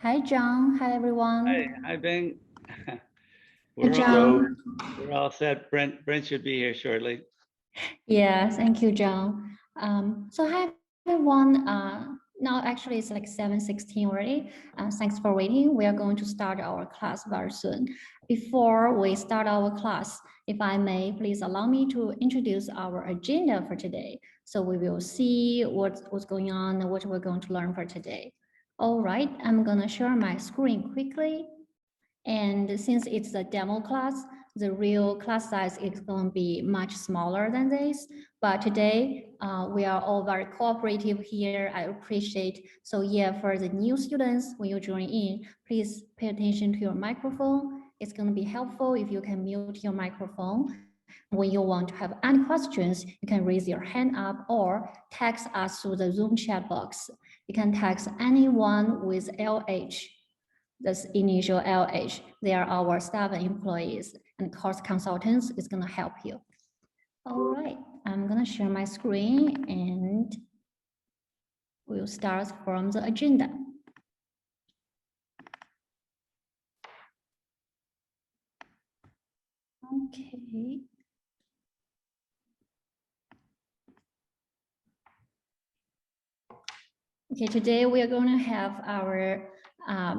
Hi, John. Hi, everyone. Hi, Bing. Hi, We're John. all set. Brent should be here shortly. Yeah, thank you, John. So hi, everyone. Now actually it's like 7:16 already. Thanks for waiting. We are going to start our class very soon. Before we start our class, if I may, please allow me to introduce our agenda for today. So we will see what's going on and what we're going to learn for today. All right, I'm gonna share my screen quickly. And since it's a demo class, the real class size is going to be much smaller than this. But today, we are all very cooperative here. I appreciate. So yeah, for the new students, when you join in, please pay attention to your microphone. It's going to be helpful if you can mute your microphone. When you want to have any questions, you can raise your hand up or text us through the Zoom chat box. You can text anyone with LH. This initial LH, they are our staff and employees, and course consultants is going to help you. All right, I'm going to share my screen and we'll start from the agenda. Okay. Okay, today we are going to have our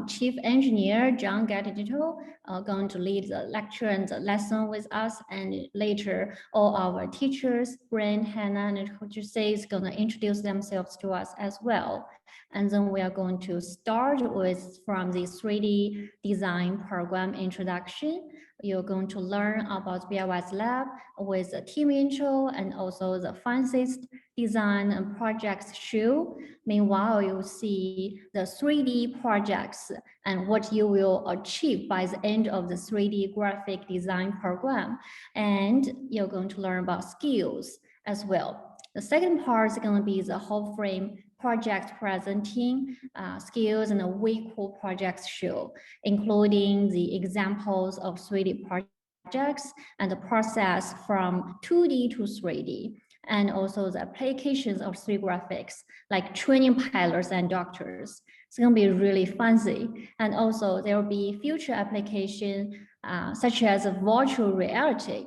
Chief Engineer, John Digital, going to lead the lecture and the lesson with us. And later, all our teachers, Brent, Hannah, and Jose is going to introduce themselves to us as well. And then we are going to start with from the 3D design program introduction. You're going to learn about BIY's lab with the team intro and also the fanciest design and projects show. Meanwhile, you see the 3D projects and what you will achieve by the end of the 3D graphic design program. And you're going to learn about skills as well. The second part is going to be the whole frame project presenting skills and a way cool projects show, including the examples of 3D projects and the process from 2D to 3D, and also the applications of 3D graphics, like training pilots and doctors. It's going to be really fancy. And also there will be future application such as virtual reality.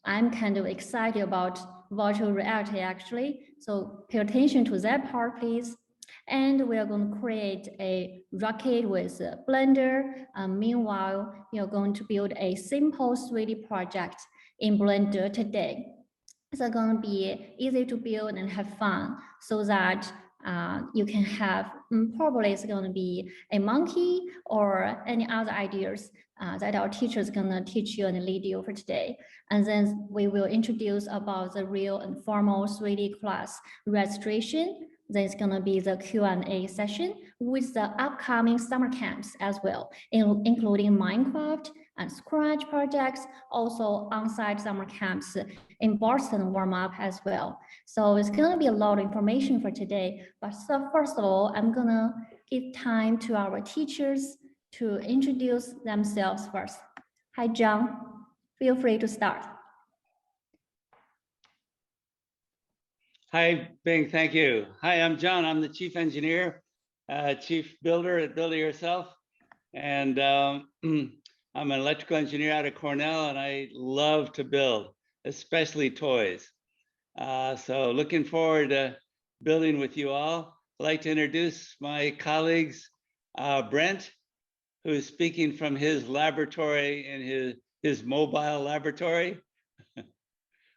I'm kind of excited about virtual reality actually. So pay attention to that part, please. And we are going to create a rocket with a Blender. Meanwhile, you're going to build a simple 3D project in Blender today. It's going to be easy to build and have fun so that you can have, probably it's going to be a monkey or any other ideas that our teacher is going to teach you and lead you for today. And then we will introduce about the real and formal 3D class registration. Then it's going to be the Q&A session with the upcoming summer camps as well, including Minecraft and Scratch projects, also on-site summer camps in Boston warm up as well. So it's going to be a lot of information for today. But so first of all, I'm going to give time to our teachers to introduce themselves first. Hi, John. Feel free to start. Hi, Bing. Thank you. Hi, I'm John. I'm the chief engineer, chief builder at Build It Yourself. And I'm an electrical engineer out of Cornell, and I love to build, especially toys. So looking forward to building with you all. I'd like to introduce my colleagues, Brent, who is speaking from his laboratory in his mobile laboratory.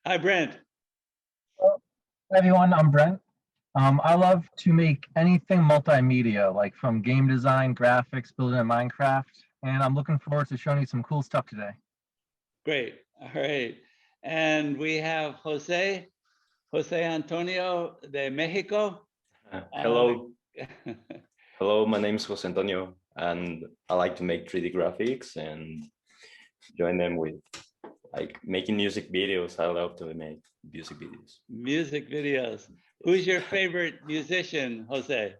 Hi, Brent. Hello, everyone, I'm Brent. I love to make anything multimedia, like from game design, graphics, building in Minecraft, and I'm looking forward to showing you some cool stuff today. Great. All right. And we have Jose Antonio de Mexico. Hello. Hello, my name is Jose Antonio, and I like to make 3D graphics and join them with like making music videos. I love to make music videos. Music videos. Who's your favorite musician, Jose?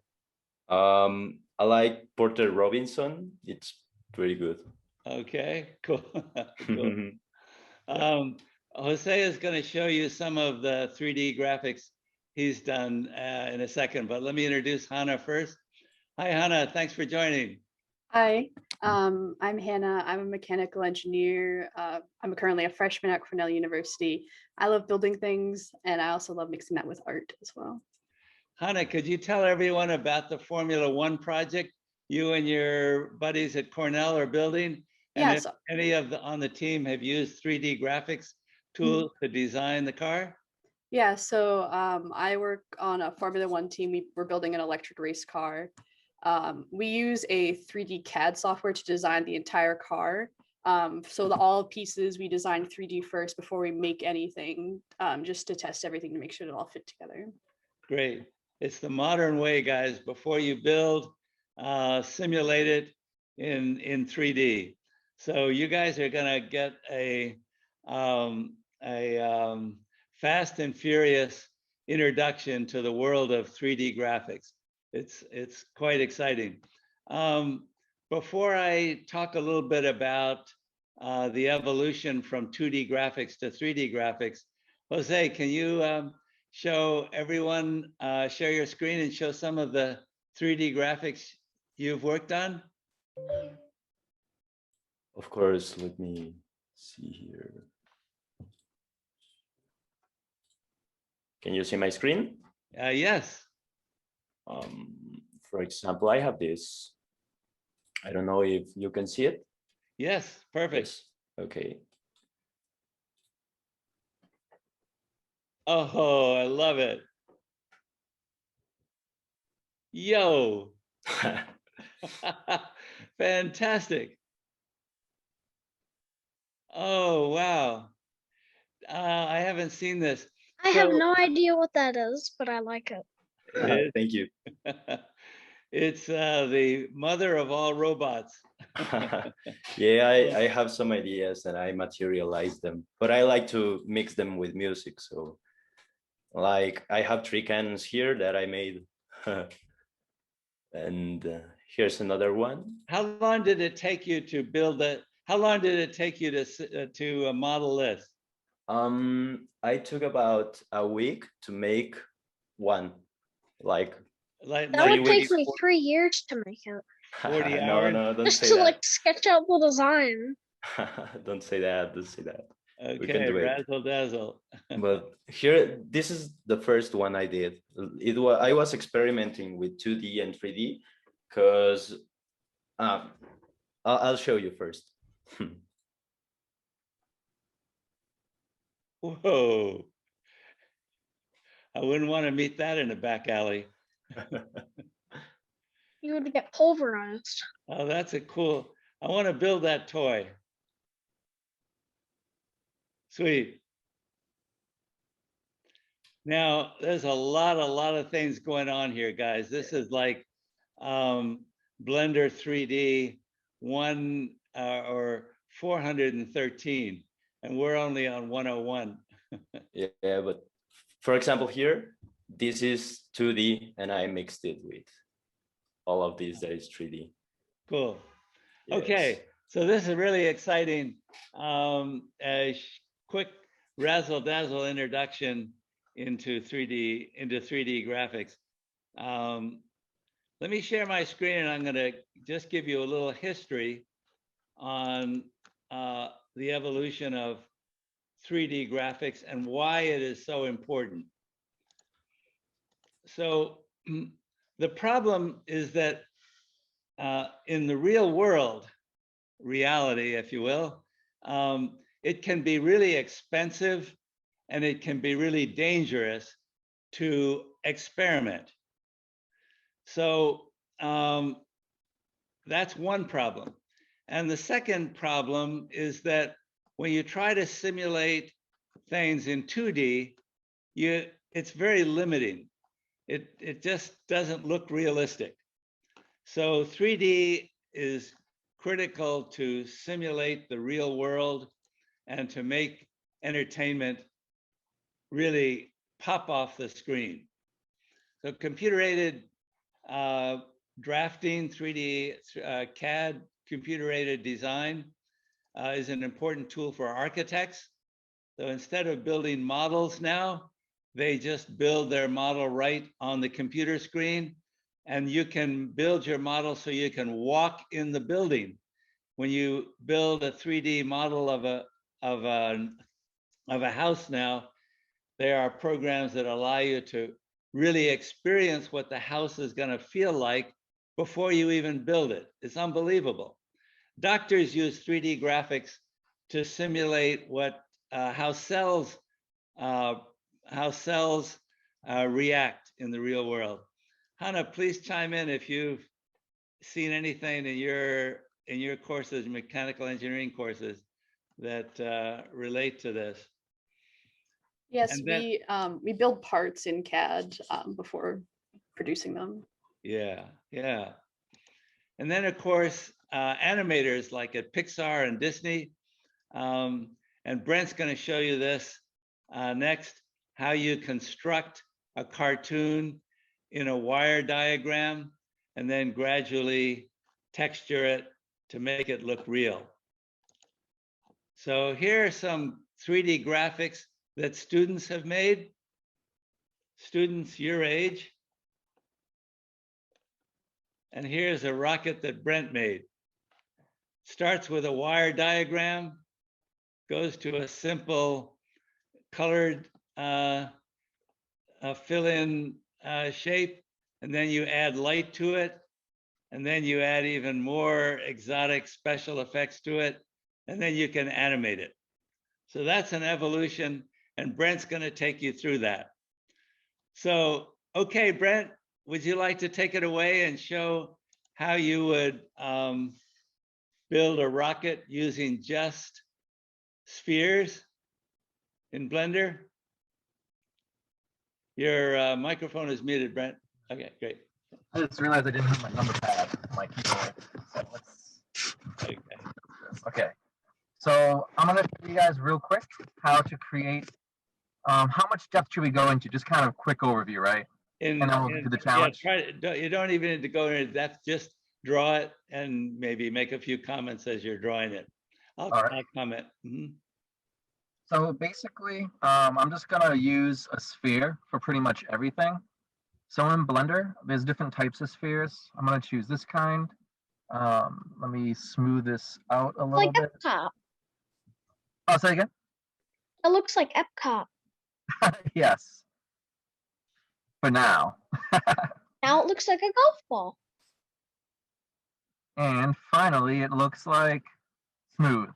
I like Porter Robinson. It's pretty good. Okay, cool. Cool. Jose is going to show you some of the 3D graphics he's done in a second, but let me introduce Hannah first. Hi, Hannah. Thanks for joining. Hi, I'm Hannah. I'm a mechanical engineer. I'm currently a freshman at Cornell University. I love building things, and I also love mixing that with art as well. Hannah, could you tell everyone about the Formula One project you and your buddies at Cornell are building? And Yeah, if so, any of the on the team have used 3D graphics tools to design the car? I work on a Formula One team. We're building an electric race car. We use a 3D CAD software to design the entire car. All pieces we design 3D first before we make anything, just to test everything to make sure it all fit together. Great. It's the modern way, guys. Before you build, simulate it in 3D. So you guys are gonna get a fast and furious introduction to the world of 3D graphics. It's quite exciting. Before I talk a little bit about the evolution from 2D graphics to 3D graphics, Jose, can you show everyone, share your screen and show some of the 3D graphics you've worked on? Of course, let me see here. Can you see my screen? Yes. For example, I have this. I don't know if you can see it. Yes, perfect. Yes. Okay. Oh, I love it. Yo. Fantastic. Oh, wow. I haven't seen this. I have no idea what that is, but I like it. Thank you. It's the mother of all robots. Yeah, I have some ideas and I materialize them, but I like to mix them with music. So like I have 3 cannons here that I made. And here's another one. How long did it take you to build that? How long did it take you to model this? I took about a week to make one. Like That would take me 3 years to make it. 40 hours? No, don't Just say to that. like sketch out the design. Don't say that. Don't say that. We can Okay, do it. razzle dazzle. But here, this is the first one I did. I was experimenting with 2D and 3D because I'll show you first. Whoa. I wouldn't want to meet that in a back alley. You would get pulverized. Oh, that's a cool. I want to build that toy. Sweet. Now, there's a lot of things going on here, guys. This is like Blender 3D 1 or 413, and we're only on 101. Yeah, but for example, here, this is 2D, and I mixed it with all of these that is 3D. Cool. Yes. Okay, so this is really exciting. A quick razzle dazzle introduction into 3D graphics. Let me share my screen, and I'm going to just give you a little history on the evolution of 3D graphics and why it is so important. So the problem is that in the real world, reality, if you will, it can be really expensive and it can be really dangerous to experiment. So that's one problem. And the second problem is that when you try to simulate things in 2D, it's very limiting. It just doesn't look realistic. So 3D is critical to simulate the real world and to make entertainment really pop off the screen. So computer-aided drafting, 3D CAD, computer-aided design is an important tool for architects. So instead of building models now, they just build their model right on the computer screen, and you can build your model so you can walk in the building. When you build a 3D model of a house now, there are programs that allow you to really experience what the house is going to feel like before you even build it. It's unbelievable. Doctors use 3D graphics to simulate what how cells react in the real world. Hannah, please chime in if you've seen anything in your courses, mechanical engineering courses, that relate to this. Yes, And then, we build parts in CAD before producing them. yeah. And then of course, animators like at Pixar and Disney, and Brent's going to show you this next, how you construct a cartoon in a wire diagram and then gradually texture it to make it look real. So here are some 3D graphics that students have made. Students your age. And here's a rocket that Brent made. Starts with a wire diagram, goes to a simple colored fill-in shape, and then you add light to it, and then you add even more exotic special effects to it, and then you can animate it. So that's an evolution, and Brent's going to take you through that. So, okay, Brent, would you like to take it away and show how you would build a rocket using just spheres in Blender? Your microphone is muted, Brent. Okay, great. I just realized I didn't have my number pad, my keyboard. So Okay. okay. So I'm gonna show you guys real quick how to create. How much depth should we go into? Just kind of quick overview, right? And then we'll do the challenge. Yeah, you don't even need to go into depth. Just draw it and maybe make a few comments as you're drawing it. I'll comment. Mm-hmm. So basically, I'm just gonna use a sphere for pretty much everything. So in Blender, there's different types of spheres. I'm gonna choose this kind. Let me smooth this out a little Like bit. Epcot. Oh, say again? It looks like Epcot. Yes. For now. Now it looks like a golf ball. And finally, it looks like smooth.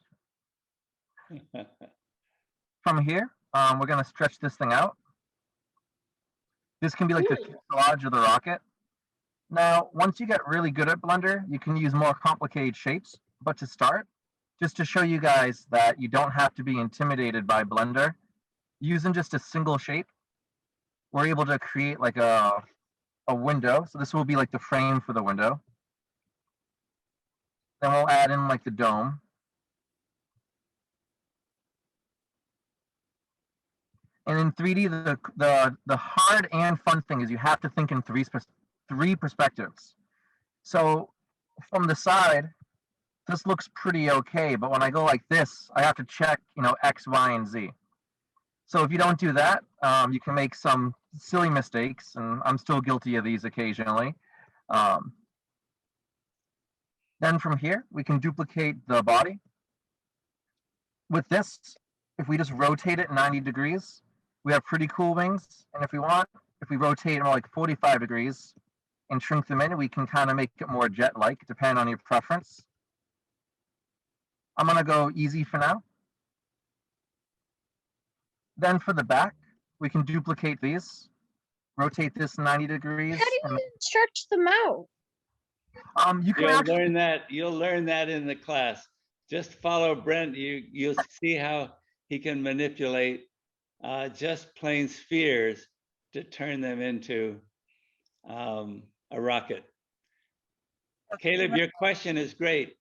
From here, we're gonna stretch this thing out. This can be like the fuselage of the rocket. Now, once you get really good at Blender, you can use more complicated shapes. But to start, just to show you guys that you don't have to be intimidated by Blender, using just a single shape, we're able to create like a window. So this will be like the frame for the window. Then we'll add in like the dome. And in 3D, the hard and fun thing is you have to think in three perspectives. So from the side, this looks pretty okay, but when I go like this, I have to check, X, Y, and Z. So if you don't do that, you can make some silly mistakes, and I'm still guilty of these occasionally. Then from here, we can duplicate the body. With this, if we just rotate it 90 degrees, we have pretty cool wings. And if we rotate them like 45 degrees and shrink them in, we can kind of make it more jet-like, depending on your preference. I'm gonna go easy for now. Then for the back, we can duplicate these, rotate this 90 degrees. How do you stretch them out? You can You'll learn that in the class. Just follow Brent. You'll see how he can manipulate just plain spheres to turn them into a rocket. Caleb, your question is great,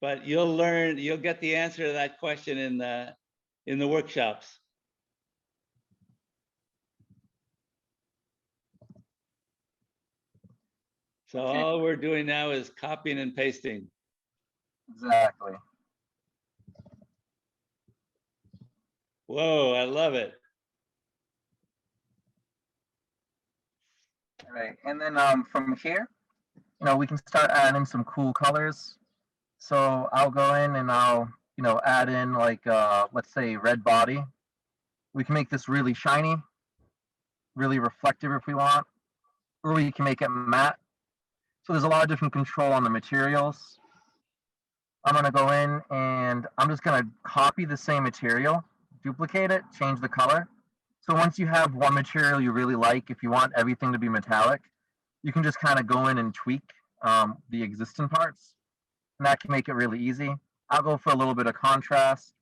but you'll get the answer to that question in the workshops. So all we're doing now is copying and pasting. Exactly. Whoa, I love it. All right, and then from here, we can start adding some cool colors. So I'll go in and I'll, add in like, let's say red body. We can make this really shiny, really reflective if we want, or we can make it matte. So there's a lot of different control on the materials. I'm gonna go in and I'm just gonna copy the same material, duplicate it, change the color. So once you have one material you really like, if you want everything to be metallic, you can just kind of go in and tweak the existing parts, and that can make it really easy. I'll go for a little bit of contrast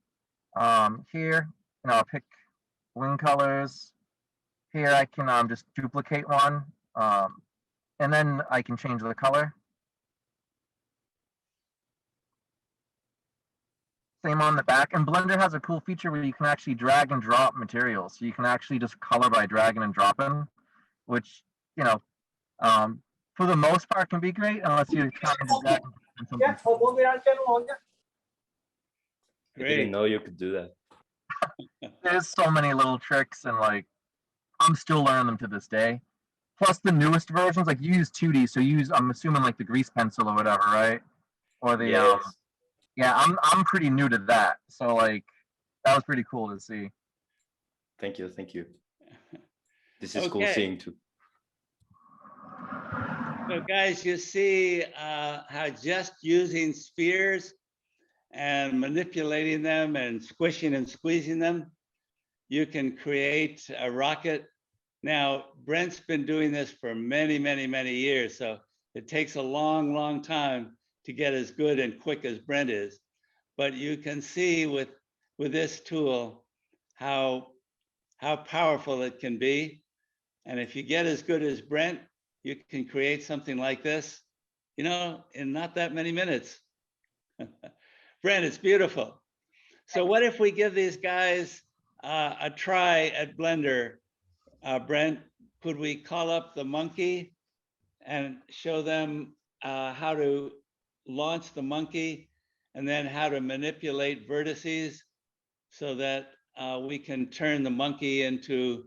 here, and I'll pick wing colors. Here I can just duplicate one, and then I can change the color. Same on the back. And Blender has a cool feature where you can actually drag and drop materials. So you can actually just color by dragging and dropping, which, for the most part can be great unless you're trying to drag and something. I didn't know you could do that. There's so many little tricks, and like I'm still learning them to this day. Plus the newest versions, like you use 2D, so you use, I'm assuming, like the grease pencil or whatever, right? Or the Yes. yeah, I'm pretty new to that, so like that was pretty cool to see. Thank you. This is cool Okay. seeing too. So guys, you see how just using spheres and manipulating them and squishing and squeezing them, you can create a rocket. Now, Brent's been doing this for many, many, many years, so it takes a long, long time to get as good and quick as Brent is. But you can see with this tool how powerful it can be. And if you get as good as Brent, you can create something like this, in not that many minutes. Brent, it's beautiful. So what if we give these guys a try at Blender? Brent, could we call up the monkey and show them how to launch the monkey and then how to manipulate vertices so that we can turn the monkey into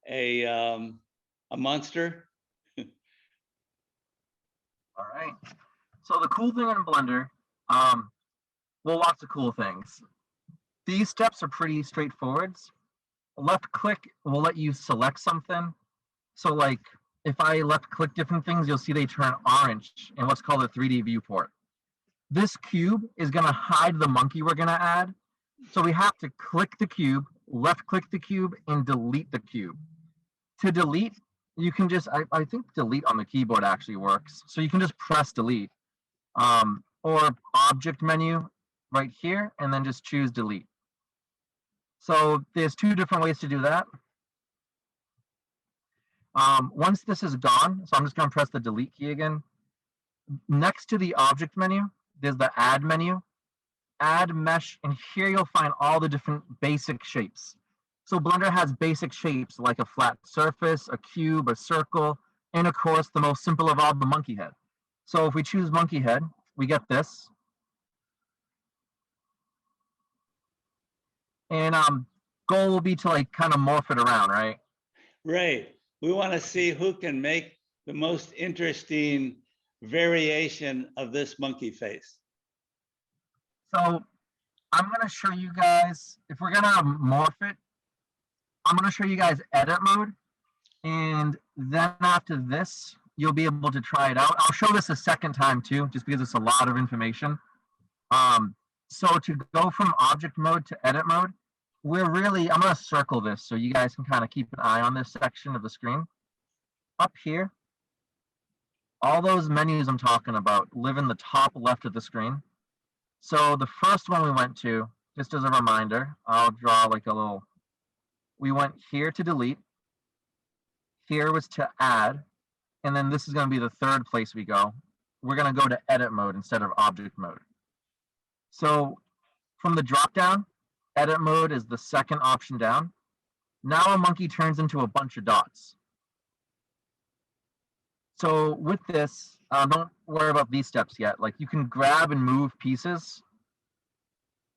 a monster? All right. So the cool thing in Blender, well, lots of cool things. These steps are pretty straightforward. Left click will let you select something. So like if I left click different things, you'll see they turn orange in what's called a 3D viewport. This cube is gonna hide the monkey we're gonna add. So we have to click the cube, left click the cube, and delete the cube. To delete, you can just, I think delete on the keyboard actually works. So you can just press delete, or object menu right here, and then just choose delete. So there's two different ways to do that. Once this is gone, so I'm just gonna press the delete key again. Next to the object menu, there's the add menu, add mesh, and here you'll find all the different basic shapes. So Blender has basic shapes like a flat surface, a cube, a circle, and of course the most simple of all, the monkey head. So if we choose monkey head, we get this. And goal will be to like kind of morph it around, right? Right. We want to see who can make the most interesting variation of this monkey face. So I'm going to show you guys, if we're going to morph it, I'm going to show you guys edit mode. And then after this, you'll be able to try it out. I'll show this a second time too, just because it's a lot of information. So to go from object mode to edit mode, I'm going to circle this so you guys can kind of keep an eye on this section of the screen. Up here, all those menus I'm talking about live in the top left of the screen. So the first one we went to, just as a reminder, I'll draw like a little, we went here to delete, here was to add, and then this is going to be the third place we go. We're going to go to edit mode instead of object mode. So from the drop down, edit mode is the second option down. Now a monkey turns into a bunch of dots. So with this, don't worry about these steps yet. Like you can grab and move pieces,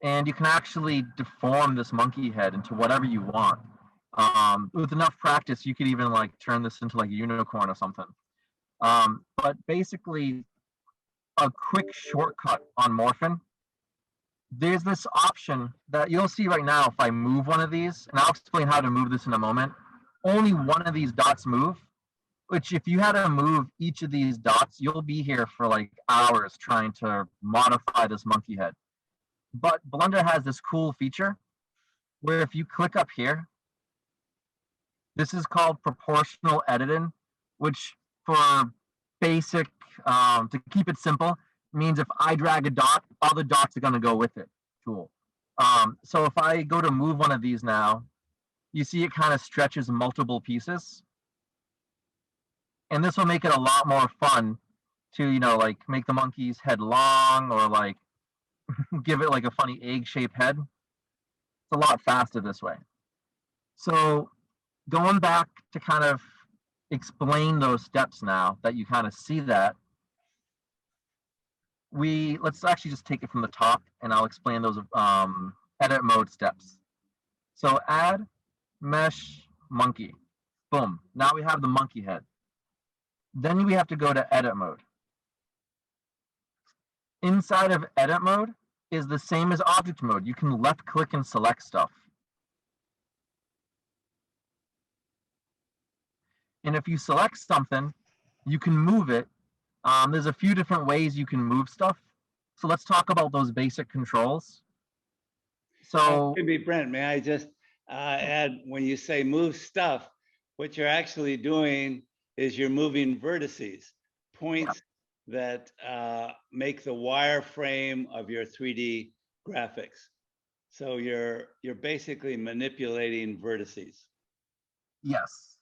and you can actually deform this monkey head into whatever you want. With enough practice, you could even like turn this into like a unicorn or something. But basically, a quick shortcut on Morphin. There's this option that you'll see right now if I move one of these, and I'll explain how to move this in a moment. Only one of these dots move, which if you had to move each of these dots, you'll be here for like hours trying to modify this monkey head. But Blender has this cool feature where if you click up here, this is called proportional editing, which for basic, to keep it simple, means if I drag a dot, all the dots are going to go with it tool. So if I go to move one of these now, you see it kind of stretches multiple pieces. And this will make it a lot more fun to, you know, like make the monkey's head long or like give it like a funny egg-shaped head. It's a lot faster this way. So going back to kind of explain those steps now that you kind of see that, let's actually just take it from the top and I'll explain those edit mode steps. So add mesh monkey, boom. Now we have the monkey head. Then we have to go to edit mode. Inside of edit mode is the same as object mode. You can left click and select stuff. And if you select something, you can move it. There's a few different ways you can move stuff. So let's talk about those basic controls. So maybe Brent, may I just add, when you say move stuff, what you're actually doing is you're moving vertices, points that make the wireframe of your 3D graphics. So you're basically manipulating vertices. yes.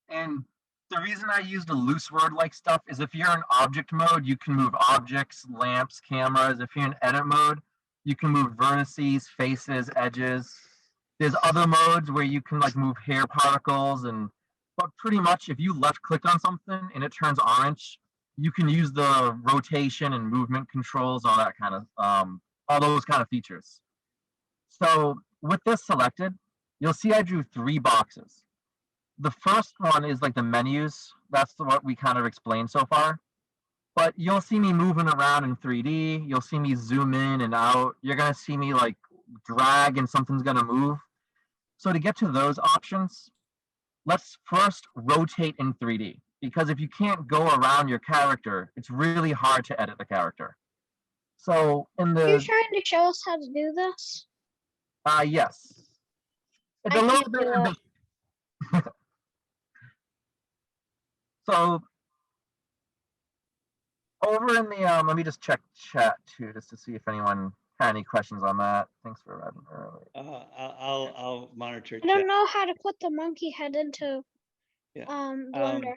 And the reason I used a loose word like stuff is if you're in object mode, you can move objects, lamps, cameras. If you're in edit mode, you can move vertices, faces, edges. There's other modes where you can like move hair particles, but pretty much if you left click on something and it turns orange, you can use the rotation and movement controls, all that kind of, all those kind of features. So with this selected, you'll see I drew 3 boxes. The first one is like the menus. That's what we kind of explained so far. But you'll see me moving around in 3D. You'll see me zoom in and out. You're going to see me like drag and something's going to move. So to get to those options, let's first rotate in 3D. Because if you can't go around your character, it's really hard to edit the character. So in the... You're trying to show us how to do this? Yes. It's I a little can't bit do ambitious. So over in the, let me just check chat too, just to see if anyone had any questions on that. Thanks for arriving early. I'll monitor. I don't know how to put the monkey head into Yeah. Blender.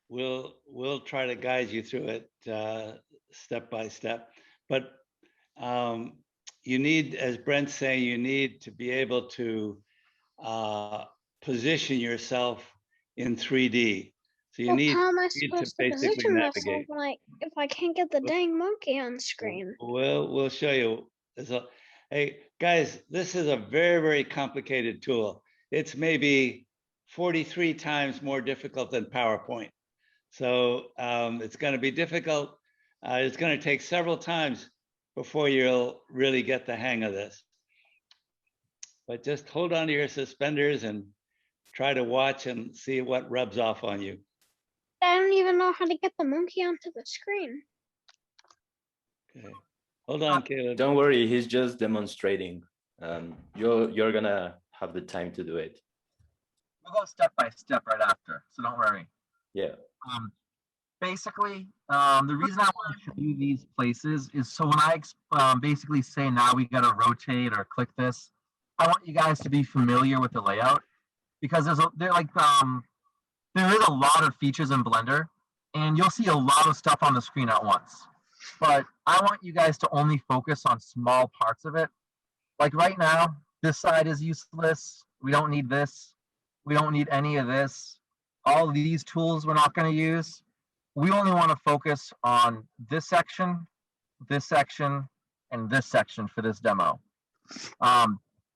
We'll try to guide you through it step by step, but you need, as Brent's saying, you need to be able to position yourself in 3D. So you Well, need, how am I need supposed to to basically position myself navigate. when if I can't get the dang monkey on screen? We'll show you. Hey guys, this is a very, very complicated tool. It's maybe 43 times more difficult than PowerPoint. So it's going to be difficult. It's going to take several times before you'll really get the hang of this. But just hold on to your suspenders and try to watch and see what rubs off on you. I don't even know how to get the monkey onto the screen. Okay. Hold on, Caleb. Don't worry, he's just demonstrating. You're gonna have the time to do it. We'll go step by step right after, so don't worry. Yeah. Basically, the reason I want to show you these places is so when I basically say now we got to rotate or click this, I want you guys to be familiar with the layout because there is a lot of features in Blender and you'll see a lot of stuff on the screen at once. But I want you guys to only focus on small parts of it. Like right now, this side is useless. We don't need this. We don't need any of this. All these tools we're not going to use. We only want to focus on this section, and this section for this demo.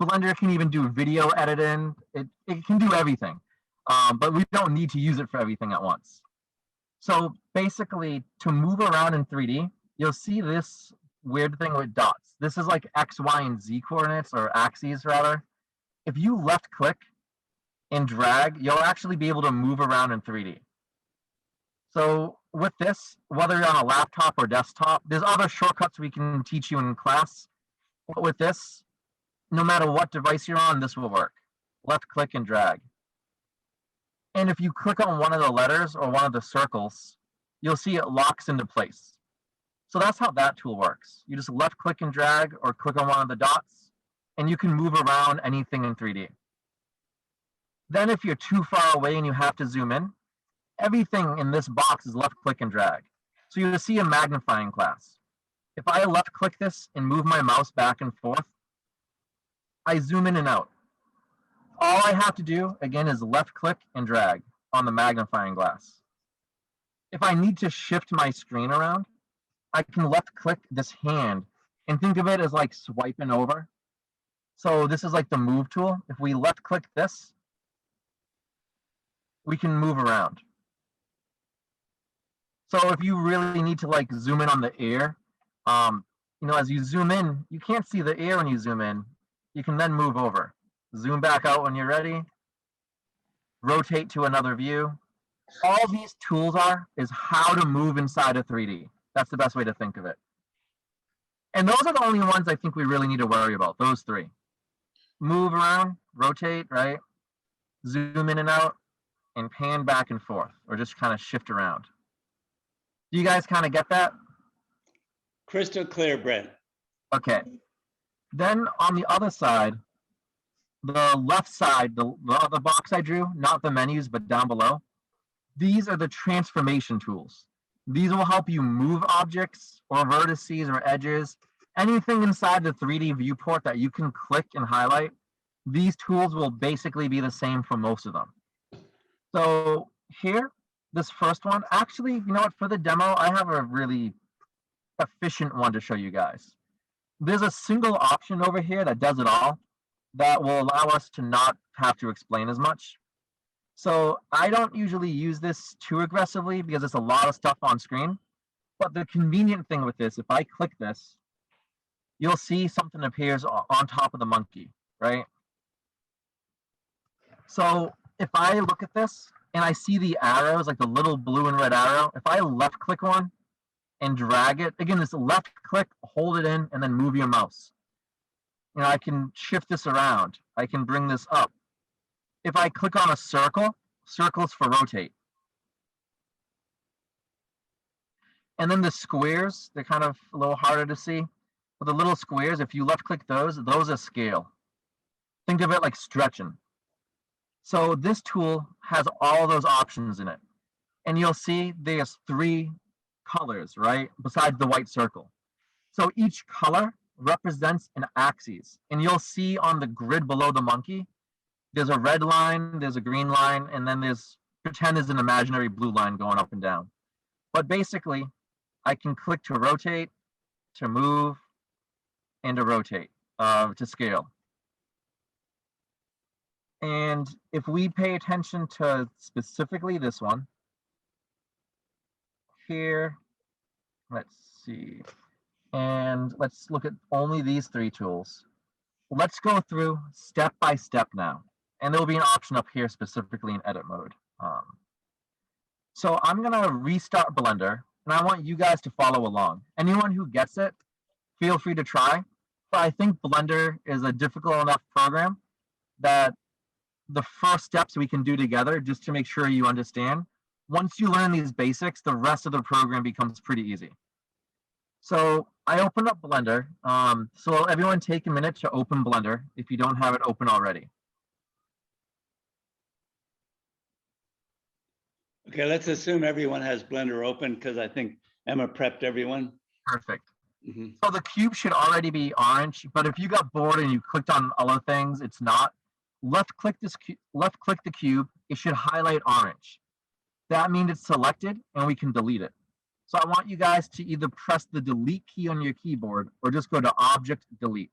Blender can even do video editing. It can do everything, but we don't need to use it for everything at once. So basically, to move around in 3D, you'll see this weird thing with dots. This is like X, Y, and Z coordinates, or axes rather. If you left click and drag, you'll actually be able to move around in 3D. So with this, whether you're on a laptop or desktop, there's other shortcuts we can teach you in class. But with this, no matter what device you're on, this will work. Left click and drag. And if you click on one of the letters or one of the circles, you'll see it locks into place. So that's how that tool works. You just left click and drag or click on one of the dots, and you can move around anything in 3D. Then if you're too far away and you have to zoom in, everything in this box is left click and drag. So you'll see a magnifying glass. If I left click this and move my mouse back and forth, I zoom in and out. All I have to do, again, is left click and drag on the magnifying glass. If I need to shift my screen around, I can left click this hand and think of it as like swiping over. So this is like the move tool. If we left click this, we can move around. So if you really need to like zoom in on the air, as you zoom in, you can't see the air when you zoom in. You can then move over. Zoom back out when you're ready. Rotate to another view. All these tools is how to move inside of 3D. That's the best way to think of it. And those are the only ones I think we really need to worry about, those three. Move around, rotate, right? Zoom in and out, and pan back and forth, or just kind of shift around. Do you guys kind of get that? Crystal clear, Brent. Okay. Then on the other side, the left side, the box I drew, not the menus, but down below, these are the transformation tools. These will help you move objects or vertices or edges, anything inside the 3D viewport that you can click and highlight. These tools will basically be the same for most of them. So here, this first one, actually, you know what, for the demo, I have a really efficient one to show you guys. There's a single option over here that does it all that will allow us to not have to explain as much. So I don't usually use this too aggressively because it's a lot of stuff on screen. But the convenient thing with this, if I click this, you'll see something appears on top of the monkey, right? So if I look at this and I see the arrows, like the little blue and red arrow, if I left click one and drag it, again, this left click, hold it in, and then move your mouse. I can shift this around. I can bring this up. If I click on a circle, circles for rotate. And then the squares, they're kind of a little harder to see. But the little squares, if you left click those are scale. Think of it like stretching. So this tool has all those options in it. And you'll see there's 3 colors, right? Besides the white circle. So each color represents an axis. And you'll see on the grid below the monkey, there's a red line, there's a green line, and then pretend there's an imaginary blue line going up and down. But basically, I can click to rotate, to move, and to rotate, to scale. And if we pay attention to specifically this one, here, let's see, and let's look at only these 3 tools. Let's go through step by step now. And there will be an option up here specifically in edit mode. So I'm gonna restart Blender, and I want you guys to follow along. Anyone who gets it, feel free to try. But I think Blender is a difficult enough program that the first steps we can do together just to make sure you understand. Once you learn these basics, the rest of the program becomes pretty easy. So I opened up Blender. So everyone take a minute to open Blender if you don't have it open already. Okay, let's assume everyone has Blender open because I think Emma prepped everyone. Perfect. So the cube should already be orange, but if you got bored and you clicked on other things, it's not. Left click the cube, it should highlight orange. That means it's selected and we can delete it. So I want you guys to either press the delete key on your keyboard or just go to Object, Delete.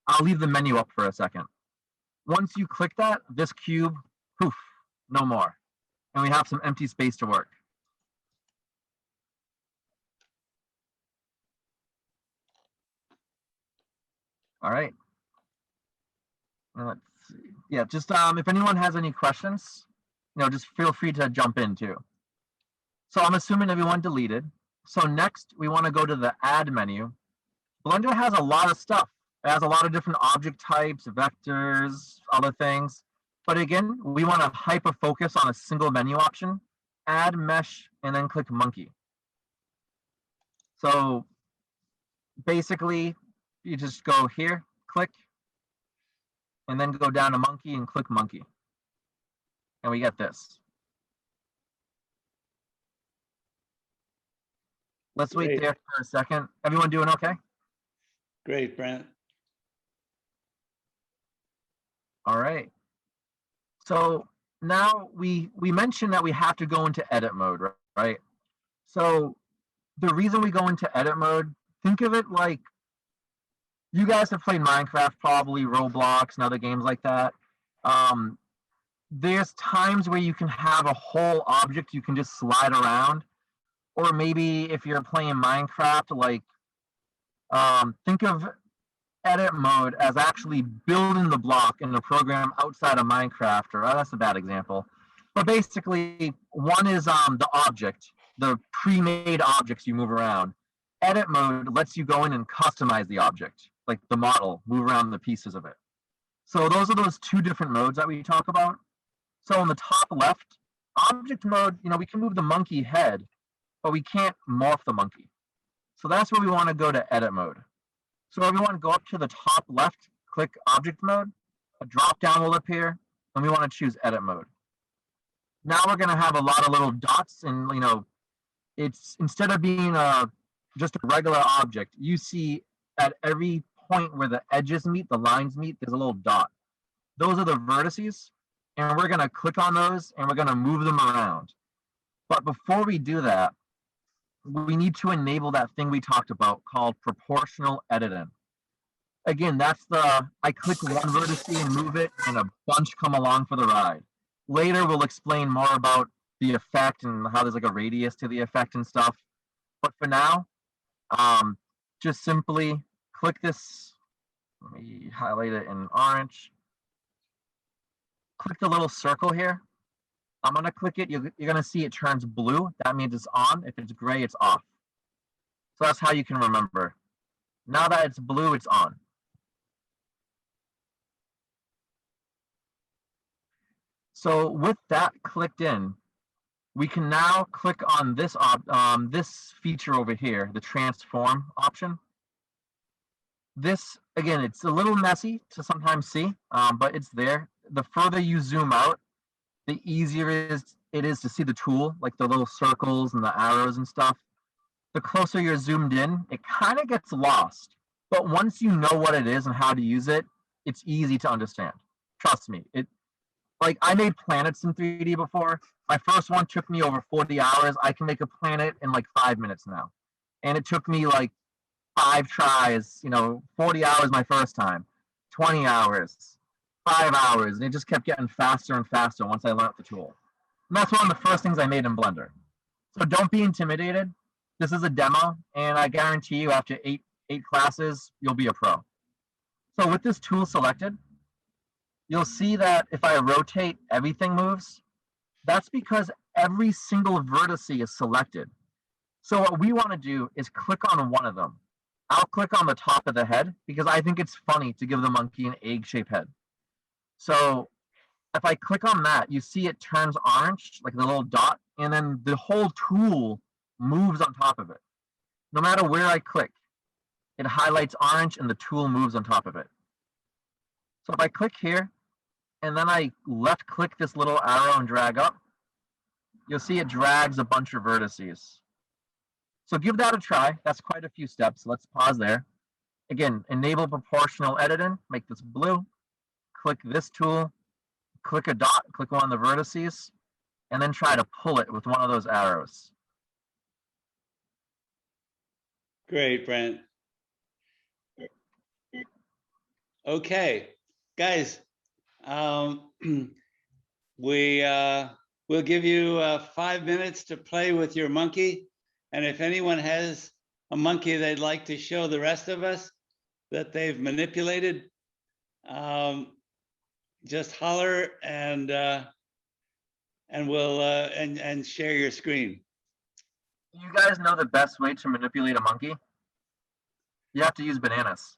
I'll leave the menu up for a second. Once you click that, this cube, poof, no more. And we have some empty space to work. All right. Let's see. Yeah, just if anyone has any questions, just feel free to jump in too. So I'm assuming everyone deleted. So next we want to go to the add menu. Blender has a lot of stuff. It has a lot of different object types, vectors, other things. But again, we want to hyper focus on a single menu option, add mesh, and then click monkey. So basically, you just go here, click, and then go down to monkey and click monkey. And we get this. Let's wait Great. there for a second. Everyone doing okay? Great, Brent. All right. So now we mentioned that we have to go into edit mode, right? So the reason we go into edit mode, think of it like you guys have played Minecraft, probably Roblox and other games like that. There's times where you can have a whole object you can just slide around. Or maybe if you're playing Minecraft, like think of edit mode as actually building the block in the program outside of Minecraft, or that's a bad example. But basically, one is the object, the pre-made objects you move around. Edit mode lets you go in and customize the object, like the model, move around the pieces of it. So those are those two different modes that we talk about. So on the top left, object mode, we can move the monkey head, but we can't morph the monkey. So that's where we want to go to edit mode. So everyone go up to the top left, click object mode, a drop down will appear, and we want to choose edit mode. Now we're going to have a lot of little dots, and it's instead of being just a regular object, you see at every point where the edges meet, the lines meet, there's a little dot. Those are the vertices, and we're going to click on those and we're going to move them around. But before we do that, we need to enable that thing we talked about called proportional editing. Again, that's I click one vertex and move it, and a bunch come along for the ride. Later, we'll explain more about the effect and how there's like a radius to the effect and stuff. But for now, just simply click this. Let me highlight it in orange. Click the little circle here. I'm going to click it. You're going to see it turns blue. That means it's on. If it's gray, it's off. So that's how you can remember. Now that it's blue, it's on. So with that clicked in, we can now click on this feature over here, the transform option. This, again, it's a little messy to sometimes see, but it's there. The further you zoom out, the easier it is to see the tool, like the little circles and the arrows and stuff. The closer you're zoomed in, it kind of gets lost. But once you know what it is and how to use it, it's easy to understand. Trust me. Like I made planets in 3D before. My first one took me over 40 hours. I can make a planet in like 5 minutes now. And it took me like 5 tries, 40 hours my first time, 20 hours, 5 hours, and it just kept getting faster and faster once I learned the tool. And that's one of the first things I made in Blender. So don't be intimidated. This is a demo, and I guarantee you after eight classes, you'll be a pro. So with this tool selected, you'll see that if I rotate, everything moves. That's because every single vertex is selected. So what we want to do is click on one of them. I'll click on the top of the head because I think it's funny to give the monkey an egg-shaped head. So if I click on that, you see it turns orange, like the little dot, and then the whole tool moves on top of it. No matter where I click, it highlights orange and the tool moves on top of it. So if I click here, and then I left click this little arrow and drag up, you'll see it drags a bunch of vertices. So give that a try. That's quite a few steps. Let's pause there. Again, enable proportional editing, make this blue, click this tool, click a dot, click one of the vertices, and then try to pull it with one of those arrows. Great, Brent. Okay, guys, we'll give you 5 minutes to play with your monkey. And if anyone has a monkey they'd like to show the rest of us that they've manipulated, just holler and we'll and share your screen. You guys know the best way to manipulate a monkey? You have to use bananas.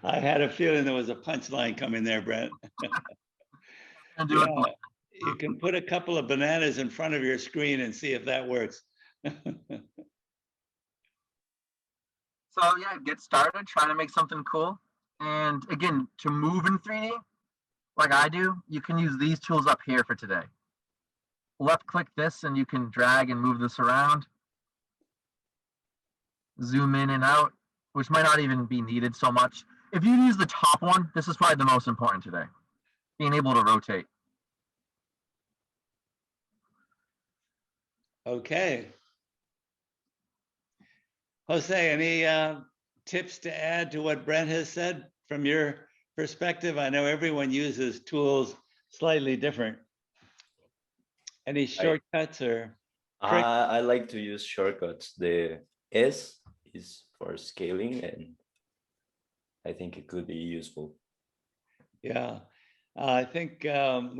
I had a feeling there was a punchline coming there, Brent. And do it. Yeah, you can put a couple of bananas in front of your screen and see if that works. So yeah, get started trying to make something cool. And again, to move in 3D, like I do, you can use these tools up here for today. Left click this and you can drag and move this around. Zoom in and out, which might not even be needed so much. If you use the top one, this is probably the most important today. Being able to rotate. Okay. Jose, any tips to add to what Brent has said from your perspective? I know everyone uses tools slightly different. Any shortcuts or tricks? I like to use shortcuts. The S is for scaling, and I think it could be useful. Yeah, I think when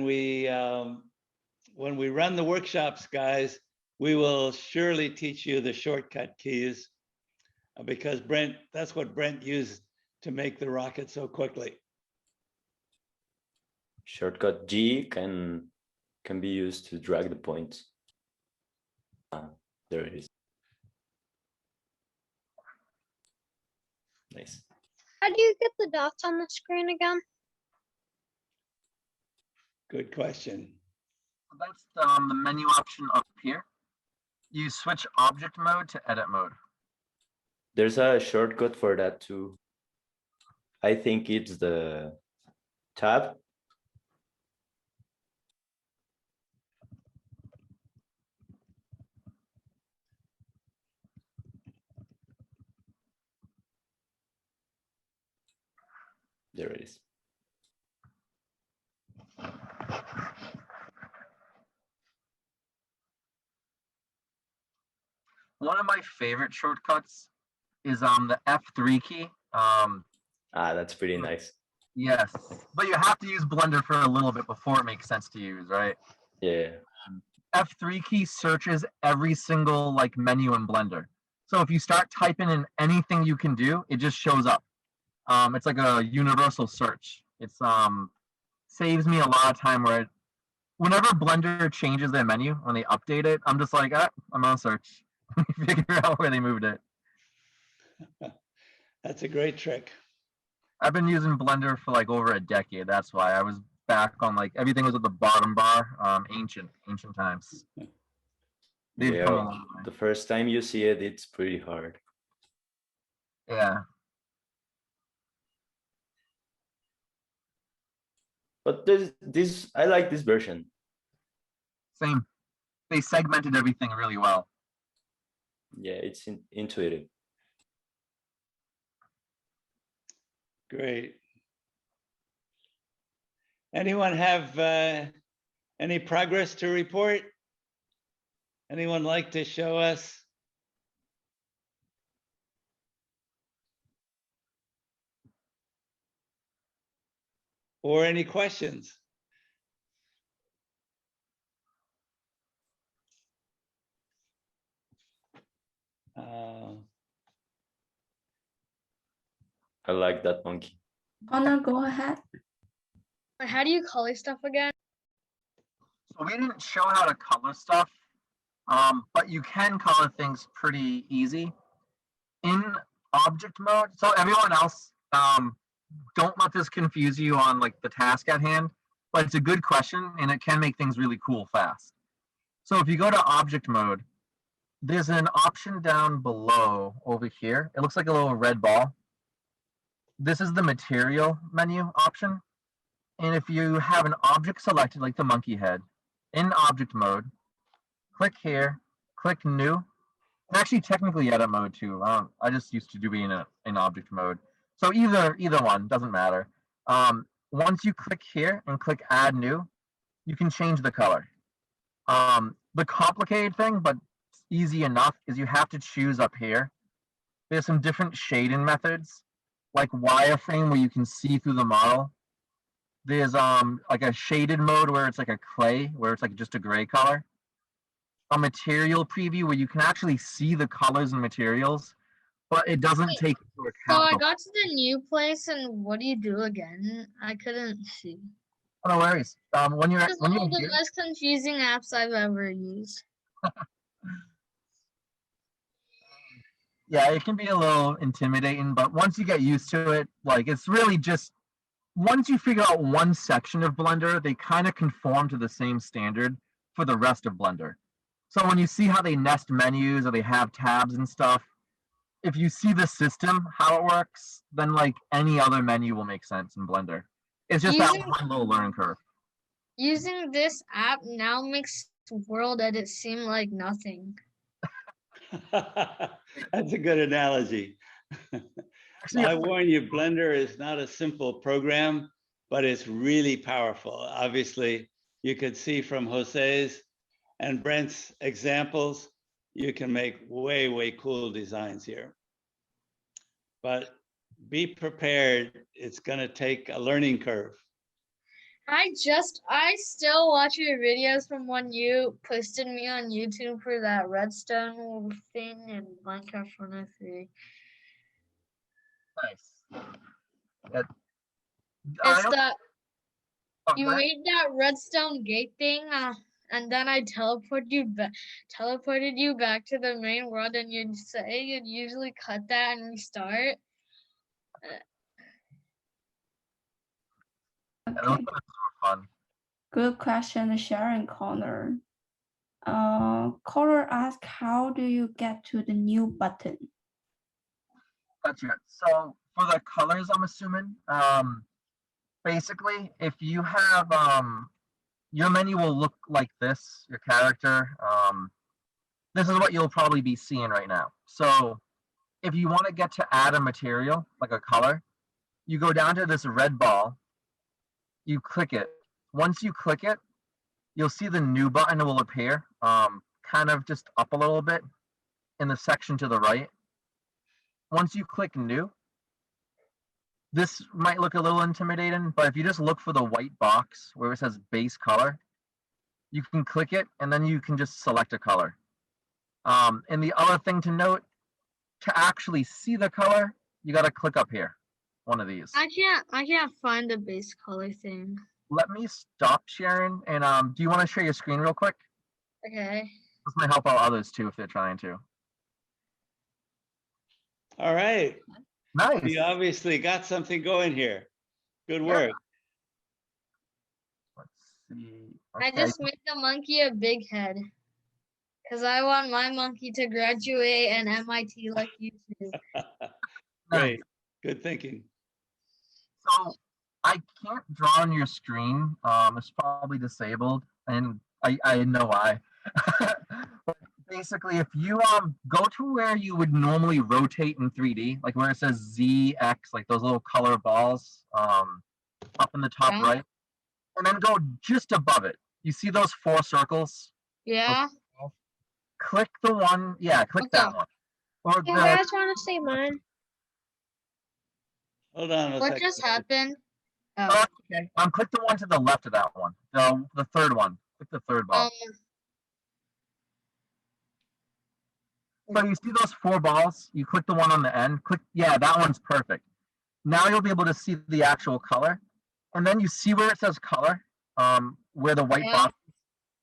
we run the workshops, guys, we will surely teach you the shortcut keys because that's what Brent used to make the rocket so quickly. Shortcut G can be used to drag the points. There it is. Nice. How do you get the dots on the screen again? Good question. That's the menu option up here. You switch object mode to edit mode. There's a shortcut for that too. I think it's the tab. There it is. One of my favorite shortcuts is the F3 key. That's pretty nice. Yes, but you have to use Blender for a little bit before it makes sense to use, right? Yeah. F3 key searches every single like menu in Blender. So if you start typing in anything you can do, it just shows up. It's like a universal search. It's saves me a lot of time where whenever Blender changes their menu, when they update it, I'm just like, I'm on search. Figure out where they moved it. That's a great trick. I've been using Blender for like over a decade. That's why I was back on like everything was at the bottom bar, ancient times. They've come a long way. The first time you see it, it's pretty hard. Yeah. But this I like this version. Same. They segmented everything really well. Yeah, it's intuitive. Great. Anyone have any progress to report? Anyone like to show us? Or any questions? I like that monkey. Anna, go ahead. How do you color stuff again? So we didn't show how to color stuff, but you can color things pretty easy. In object mode, so everyone else, don't let this confuse you on like the task at hand, but it's a good question and it can make things really cool fast. So if you go to object mode, there's an option down below over here. It looks like a little red ball. This is the material menu option. And if you have an object selected like the monkey head in object mode, click here, click new, Actually, technically edit mode too. I just used to do be in object mode. So either one doesn't matter. Once you click here and click add new, you can change the color. The complicated thing, but easy enough, is you have to choose up here. There's some different shading methods, like wireframe where you can see through the model. There's like a shaded mode where it's like a clay, where it's like just a gray color. A material preview where you can actually see the colors and materials, but it doesn't Wait, take into So I account. got to the new place, and what do you do again? I couldn't see. No worries. When you're This is one of the here, most confusing apps I've ever used. yeah, it can be a little intimidating, but once you get used to it, like it's really just once you figure out one section of Blender, they kind of conform to the same standard for the rest of Blender. So when you see how they nest menus or they have tabs and stuff, if you see the system, how it works, then like any other menu will make sense in Blender. It's just that Using- one little learning curve. Using this app now makes world edit seem like nothing. That's a good analogy. Actually, I warn you, Blender is not a simple program, but it's really powerful. Obviously, you could see from Jose's and Brent's examples, you can make way, way cool designs here. But be prepared, it's gonna take a learning curve. I still watch your videos from when you posted me on YouTube for that redstone thing in Minecraft 103. nice. It's that Oh, you go ahead. made that redstone gate thing, and then I teleported you back to the main world, and you'd usually cut that and restart. Those Okay, are fun. good question, Sharon Connor. Caller asked, how do you get to the new button? Gotcha. So for the colors, I'm assuming, basically, if you have your menu will look like this, your character. This is what you'll probably be seeing right now. So if you want to get to add a material, like a color, you go down to this red ball, you click it. Once you click it, you'll see the new button will appear, kind of just up a little bit in the section to the right. Once you click new, this might look a little intimidating, but if you just look for the white box where it says base color, you can click it and then you can just select a color. And the other thing to note, to actually see the color, you got to click up here, one of these. I can't find the base color thing. Let me stop sharing, and do you want to share your screen real quick? Okay. This might help out others too if they're trying to. All right, Nice. you obviously got something going here. Good work. Let's see. I Okay. just made the monkey a big head. Because I want my monkey to graduate and MIT like you do. Great, good thinking. So I can't draw on your screen. It's probably disabled, and I know why. But basically, if you go to where you would normally rotate in 3D, like where it says Z, X, like those little color balls up in the top Yeah. right, and then go just above it. You see those 4 circles? Yeah. Click the one, yeah, click that Okay. one. Or You the, guys want to see mine? Hold on a What second. just happened? oh, okay. Click the one to the left of that one. The third one. Click the third ball. So you see those 4 balls? You click the one on the end. Click, yeah, that one's perfect. Now you'll be able to see the actual color. And then you see where it says color, where the white Yeah. box.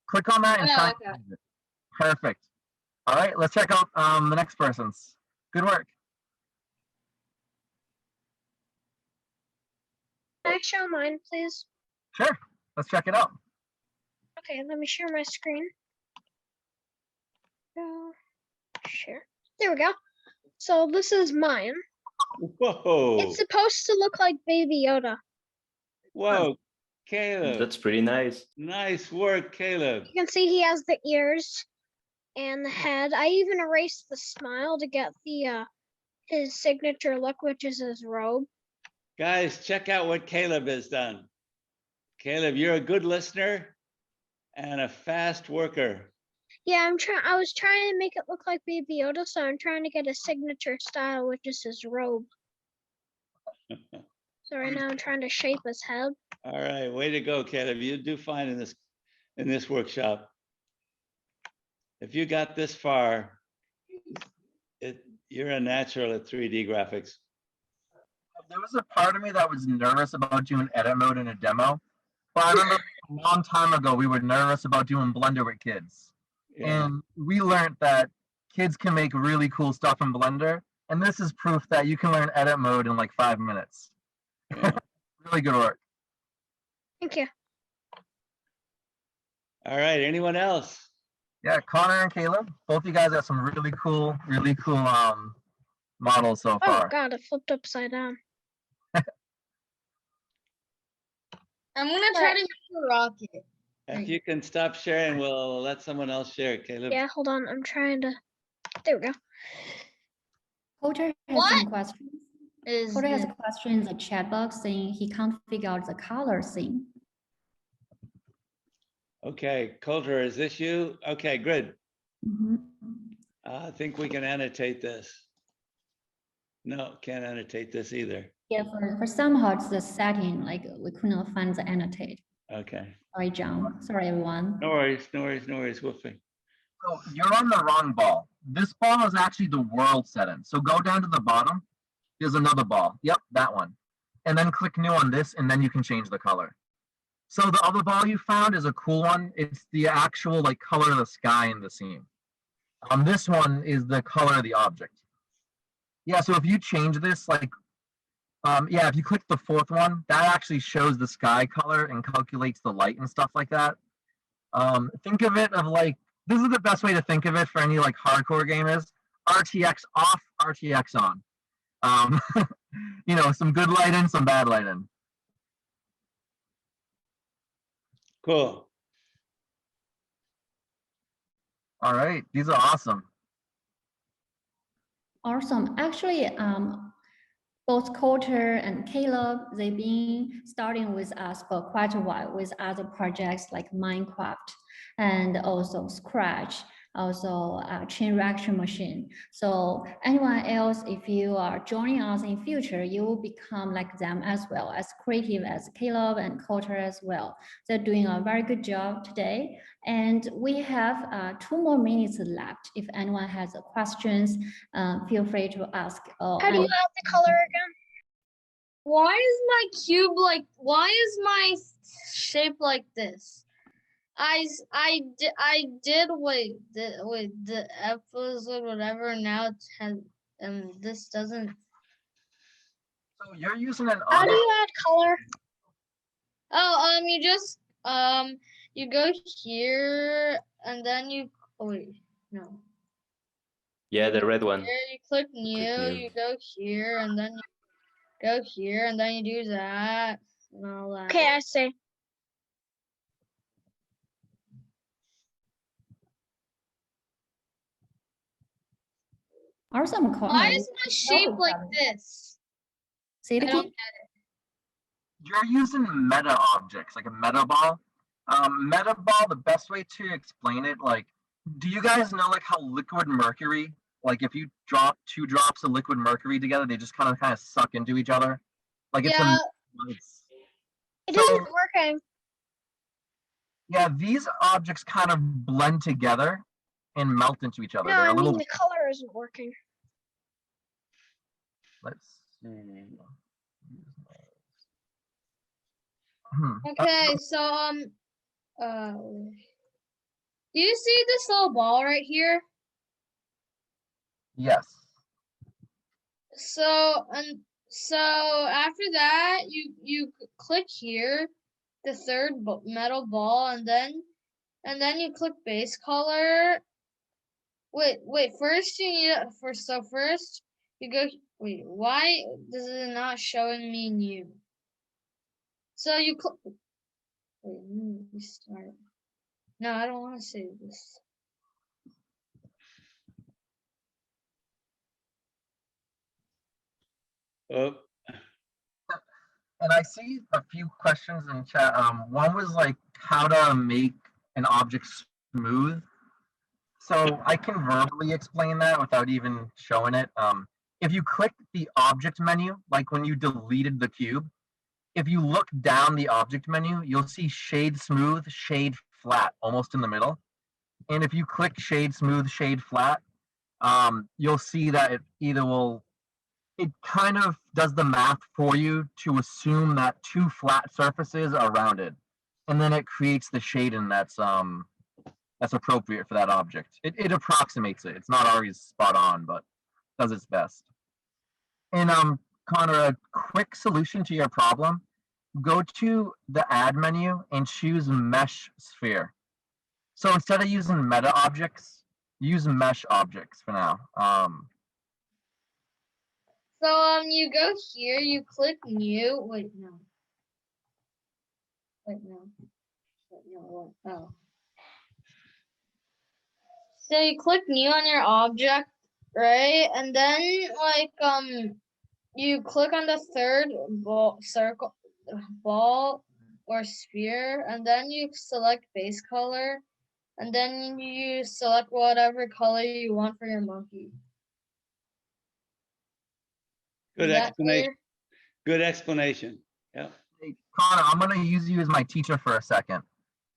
Click on that and Yeah, try. okay. And it. Perfect. All right, let's check out the next person's. Good work. Can I show mine, please? Sure. Let's check it out. Okay, let me share my screen. Share. There we go. So this is mine. Whoa, It's supposed to look like Baby Yoda. whoa, Caleb, That's pretty nice. nice work, Caleb. You can see he has the ears. and the head. I even erased the smile to get the his signature look, which is his robe. Guys, check out what Caleb has done. Caleb, you're a good listener and a fast worker. Yeah, I was trying to make it look like Baby Yoda, so I'm trying to get a signature style, which is his robe. So right now I'm trying to shape his head. All right, way to go, Caleb. You do fine in this workshop. If you got this far, you're a natural at 3D graphics. There was a part of me that was nervous about doing edit mode in a demo, but I remember a long time ago we were nervous about doing Blender with kids. Yeah. And we learned that kids can make really cool stuff in Blender. And this is proof that you can learn edit mode in like 5 minutes. Yeah. Really good work. Thank you. All right, anyone else? Yeah, Connor and Caleb, both you guys got some really cool models so Oh far. God, it flipped upside down. I'm gonna try to make a rocket. If you can stop sharing, we'll let someone else share it, Caleb. Yeah, hold on. I'm trying to. There we go. Coulter has What some questions. Is Coulter has the- a question in the chat box saying he can't figure out the color thing. Okay, Coulter, is this you? Okay, good. Mhm. I think we can annotate this. No, can't annotate this either. Yeah, for somehow it's the setting, like we couldn't find the annotate. Okay, Sorry, John. Sorry, everyone. no worries, no worries, no worries, Wolfie. So you're on the wrong ball. This ball is actually the world setting. So go down to the bottom. There's another ball. Yep, that one. And then click new on this, and then you can change the color. So the other ball you found is a cool one. It's the actual like color of the sky in the scene. This one is the color of the object. Yeah, so if you change this, like, yeah, if you click the fourth one, that actually shows the sky color and calculates the light and stuff like that. Think of it of like, this is the best way to think of it for any like hardcore gamers. RTX off, RTX on. You know, some good lighting, some bad lighting. Cool. All right, these are awesome. Awesome. Actually, both Coulter and Caleb, they've been starting with us for quite a while with other projects like Minecraft and also Scratch, also chain reaction machine. So anyone else, if you are joining us in future, you will become like them as well, as creative as Caleb and Coulter as well. They're doing a very good job today. And we have 2 more minutes left. If anyone has questions, feel free to ask. How do you add the color again? Why is my cube like? Why is my shape like this? I did wait the episode whatever. Now it has this doesn't. So you're using an How do auto. you add color? Oh you just you go here and then you wait no. Yeah, the red one. Here you click new, new. you go here and then you go here and then you do that and all that. Okay, I see. Awesome. Why is my shape like this? Say it I don't again. You're using meta objects, like a meta ball. Meta ball, the best way to explain it, like, do you guys know like how liquid mercury, like if you drop 2 drops of liquid mercury together, they just kind of suck into each other? Like it's Yeah. It So- isn't working. yeah, these objects kind of blend together and melt into each other. No, They're I a little. mean the color isn't working. Let's see. Okay, so do you see this little ball right here? Yes. So after that you click here, the third metal ball, and then you click base color. Wait, first you need first you go wait, why is it not showing me new? So you click wait, let me restart. No, I don't want to save this. Oh, And I see a few questions in chat. One was like how to make an object smooth. So I can verbally explain that without even showing it. If you click the object menu, like when you deleted the cube, if you look down the object menu, you'll see shade smooth, shade flat, almost in the middle. And if you click shade smooth, shade flat, you'll see that it kind of does the math for you to assume that two flat surfaces are rounded. And then it creates the shading that's appropriate for that object. It approximates it. It's not always spot on, but does its best. And Connor, a quick solution to your problem, go to the add menu and choose mesh sphere. So instead of using meta objects, use mesh objects for now. So you go here, you click new. Wait, no. Wait, no. Wait, no. Oh. So you click new on your object, right? And then you click on the third ball or sphere, and then you select base color, and then you select whatever color you want for your monkey. good Is that explanation. clear? Good explanation. Yeah. Hey, Connor, I'm going to use you as my teacher for a second.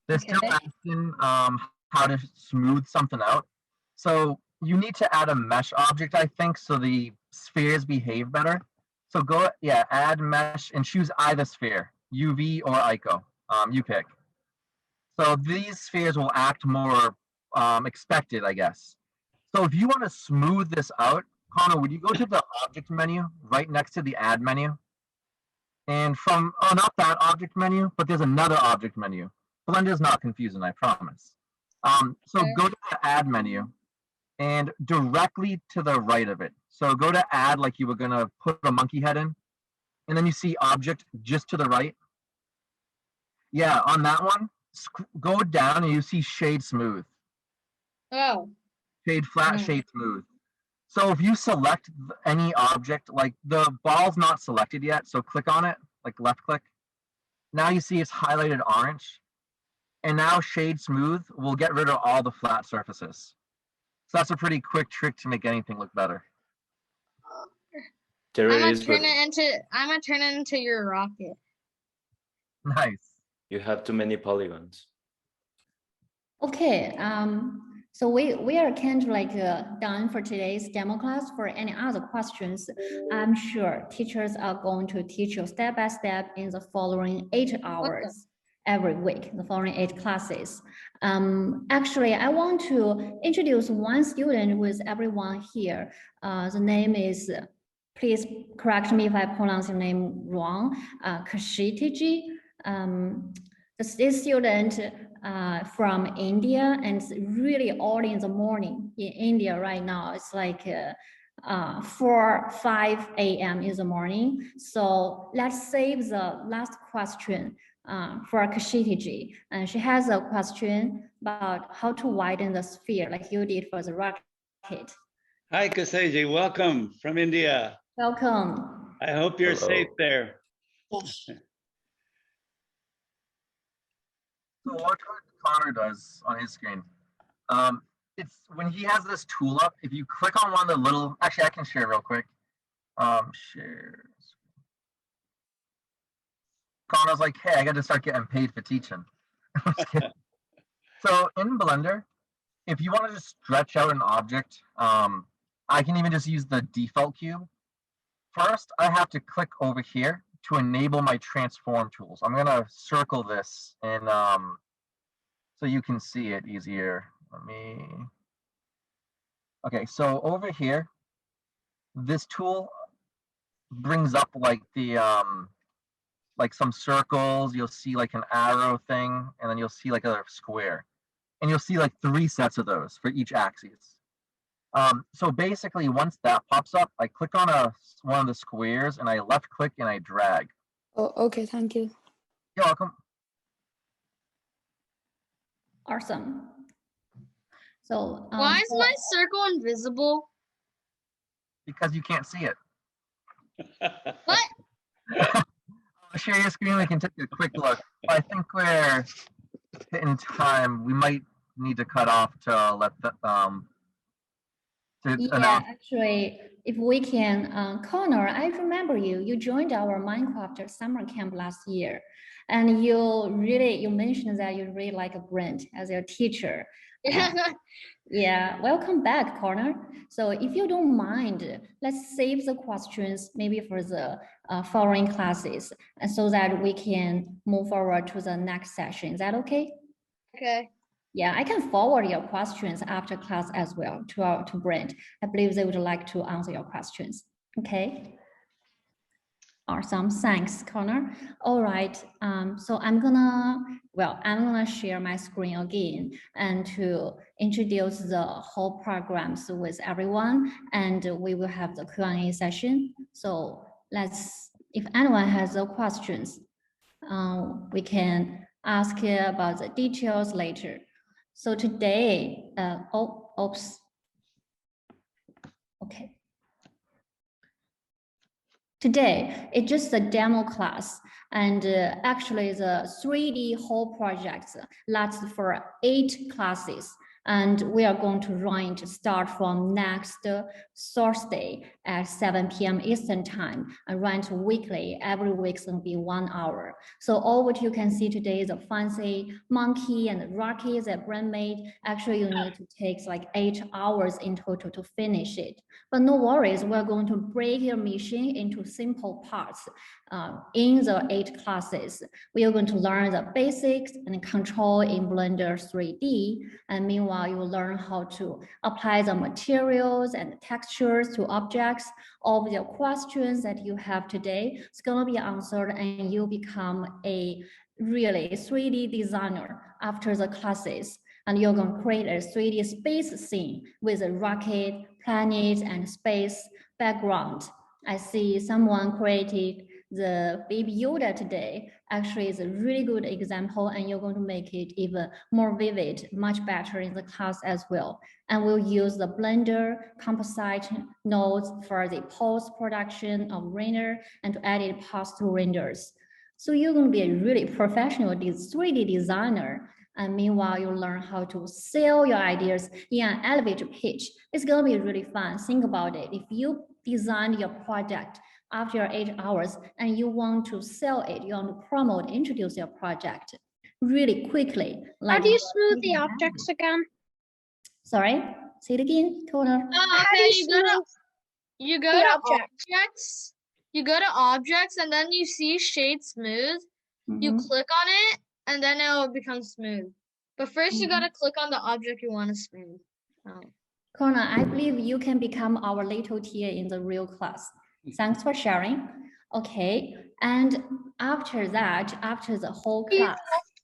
They're still Okay. asking how to smooth something out. So you need to add a mesh object, I think, so the spheres behave better. So go, yeah, add mesh and choose either sphere, UV or ICO. You pick. So these spheres will act more expected, I guess. So if you want to smooth this out, Connor, would you go to the object menu right next to the add menu? And from, oh, not that object menu, but there's another object menu. Blender's not confusing, I promise. So Okay. go to the add menu and directly to the right of it. So go to add like you were gonna put a monkey head in, and then you see object just to the right. Yeah, on that one, go down and you see shade smooth, Oh. shade flat, No. shade smooth. So if you select any object, like the ball's not selected yet, so click on it, like left click. Now you see it's highlighted orange. And now shade smooth will get rid of all the flat surfaces. So that's a pretty quick trick to make anything look better. There I'm is, but gonna turn it into your rocket. Nice. you have too many polygons. Okay, so we are kind of like done for today's demo class. For any other questions, I'm sure teachers are going to teach you step by step in the following 8 hours every week, the following 8 classes. Actually, I want to introduce one student with everyone here. The name is, please correct me if I pronounce your name wrong, Kashitiji. This student from India, and it's really early in the morning in India right now. It's like 4-5 a.m. in the morning. So let's save the last question for Kashitiji. And she has a question about how to widen the sphere like you did for the rocket. Hi, Kaseji. Welcome from India. Welcome. I hope you're Hello. safe there. So watch what Connor does on his screen. It's when he has this tool up, if you click on one of the little, actually I can share real quick. Share. Connor's like, hey, I got to start getting paid for teaching. So in Blender, if you want to just stretch out an object, I can even just use the default cube. First, I have to click over here to enable my transform tools. I'm gonna circle this and so you can see it easier. Okay, so over here, this tool brings up like the like some circles. You'll see like an arrow thing, and then you'll see like a square, and you'll see like 3 sets of those for each axis. So basically, once that pops up, I click on one of the squares, and I left click and I drag. Oh, okay, thank you. You're welcome. Awesome. So Why is my circle invisible? Because you can't see it. What? I'll share your screen. We can take a quick look. I think we're hitting time. We might need to cut off to let the to Yeah, announce. actually, if we can, Connor, I remember you. You joined our Minecraft summer camp last year, and you mentioned that you really like Brent as your teacher. Yeah, welcome back, Connor. So if you don't mind, let's save the questions maybe for the following classes, and so that we can move forward to the next session. Is that okay? Okay. Yeah, I can forward your questions after class as well to Brent. I believe they would like to answer your questions. Okay. Awesome, thanks, Connor. All right, so I'm gonna share my screen again and to introduce the whole programs with everyone, and we will have the Q&A session. So if anyone has the questions, we can ask about the details later. So today, oops. Okay. Today, it's just a demo class, and actually the 3D whole project lasts for 8 classes, and we are going to run it start from next Thursday at 7 p.m. Eastern time and run it weekly. Every week is going to be 1 hour. So all what you can see today is a fancy monkey and rocket that Brent made. Actually, you need to take like 8 hours in total to finish it. But no worries, we're going to break your mission into simple parts. In the 8 classes, we are going to learn the basics and control in Blender 3D. And meanwhile, you will learn how to apply the materials and textures to objects. All of the questions that you have today is going to be answered, and you become a really 3D designer after the classes. And you're going to create a 3D space scene with a rocket, planet, and space background. I see someone created the Baby Yoda today. Actually, it's a really good example, and you're going to make it even more vivid, much better in the class as well. And we'll use the Blender composite nodes for the post-production of render and to edit pass-through renders. So you're going to be a really professional 3D designer. And meanwhile, you learn how to sell your ideas in an elevator pitch. It's going to be really fun. Think about it. If you design your project after 8 hours and you want to sell it, you want to promote, introduce your project really quickly. How do you smooth the objects again? Sorry, say it again, Connor. Oh, How do okay, you go to objects. You go to objects, and then you see shade smooth. You click on it, and then it will become smooth. But first, you gotta click on the object you want to smooth. Connor, I believe you can become our little TA in the real class. Thanks for sharing. Okay, and after that, after the whole class. Left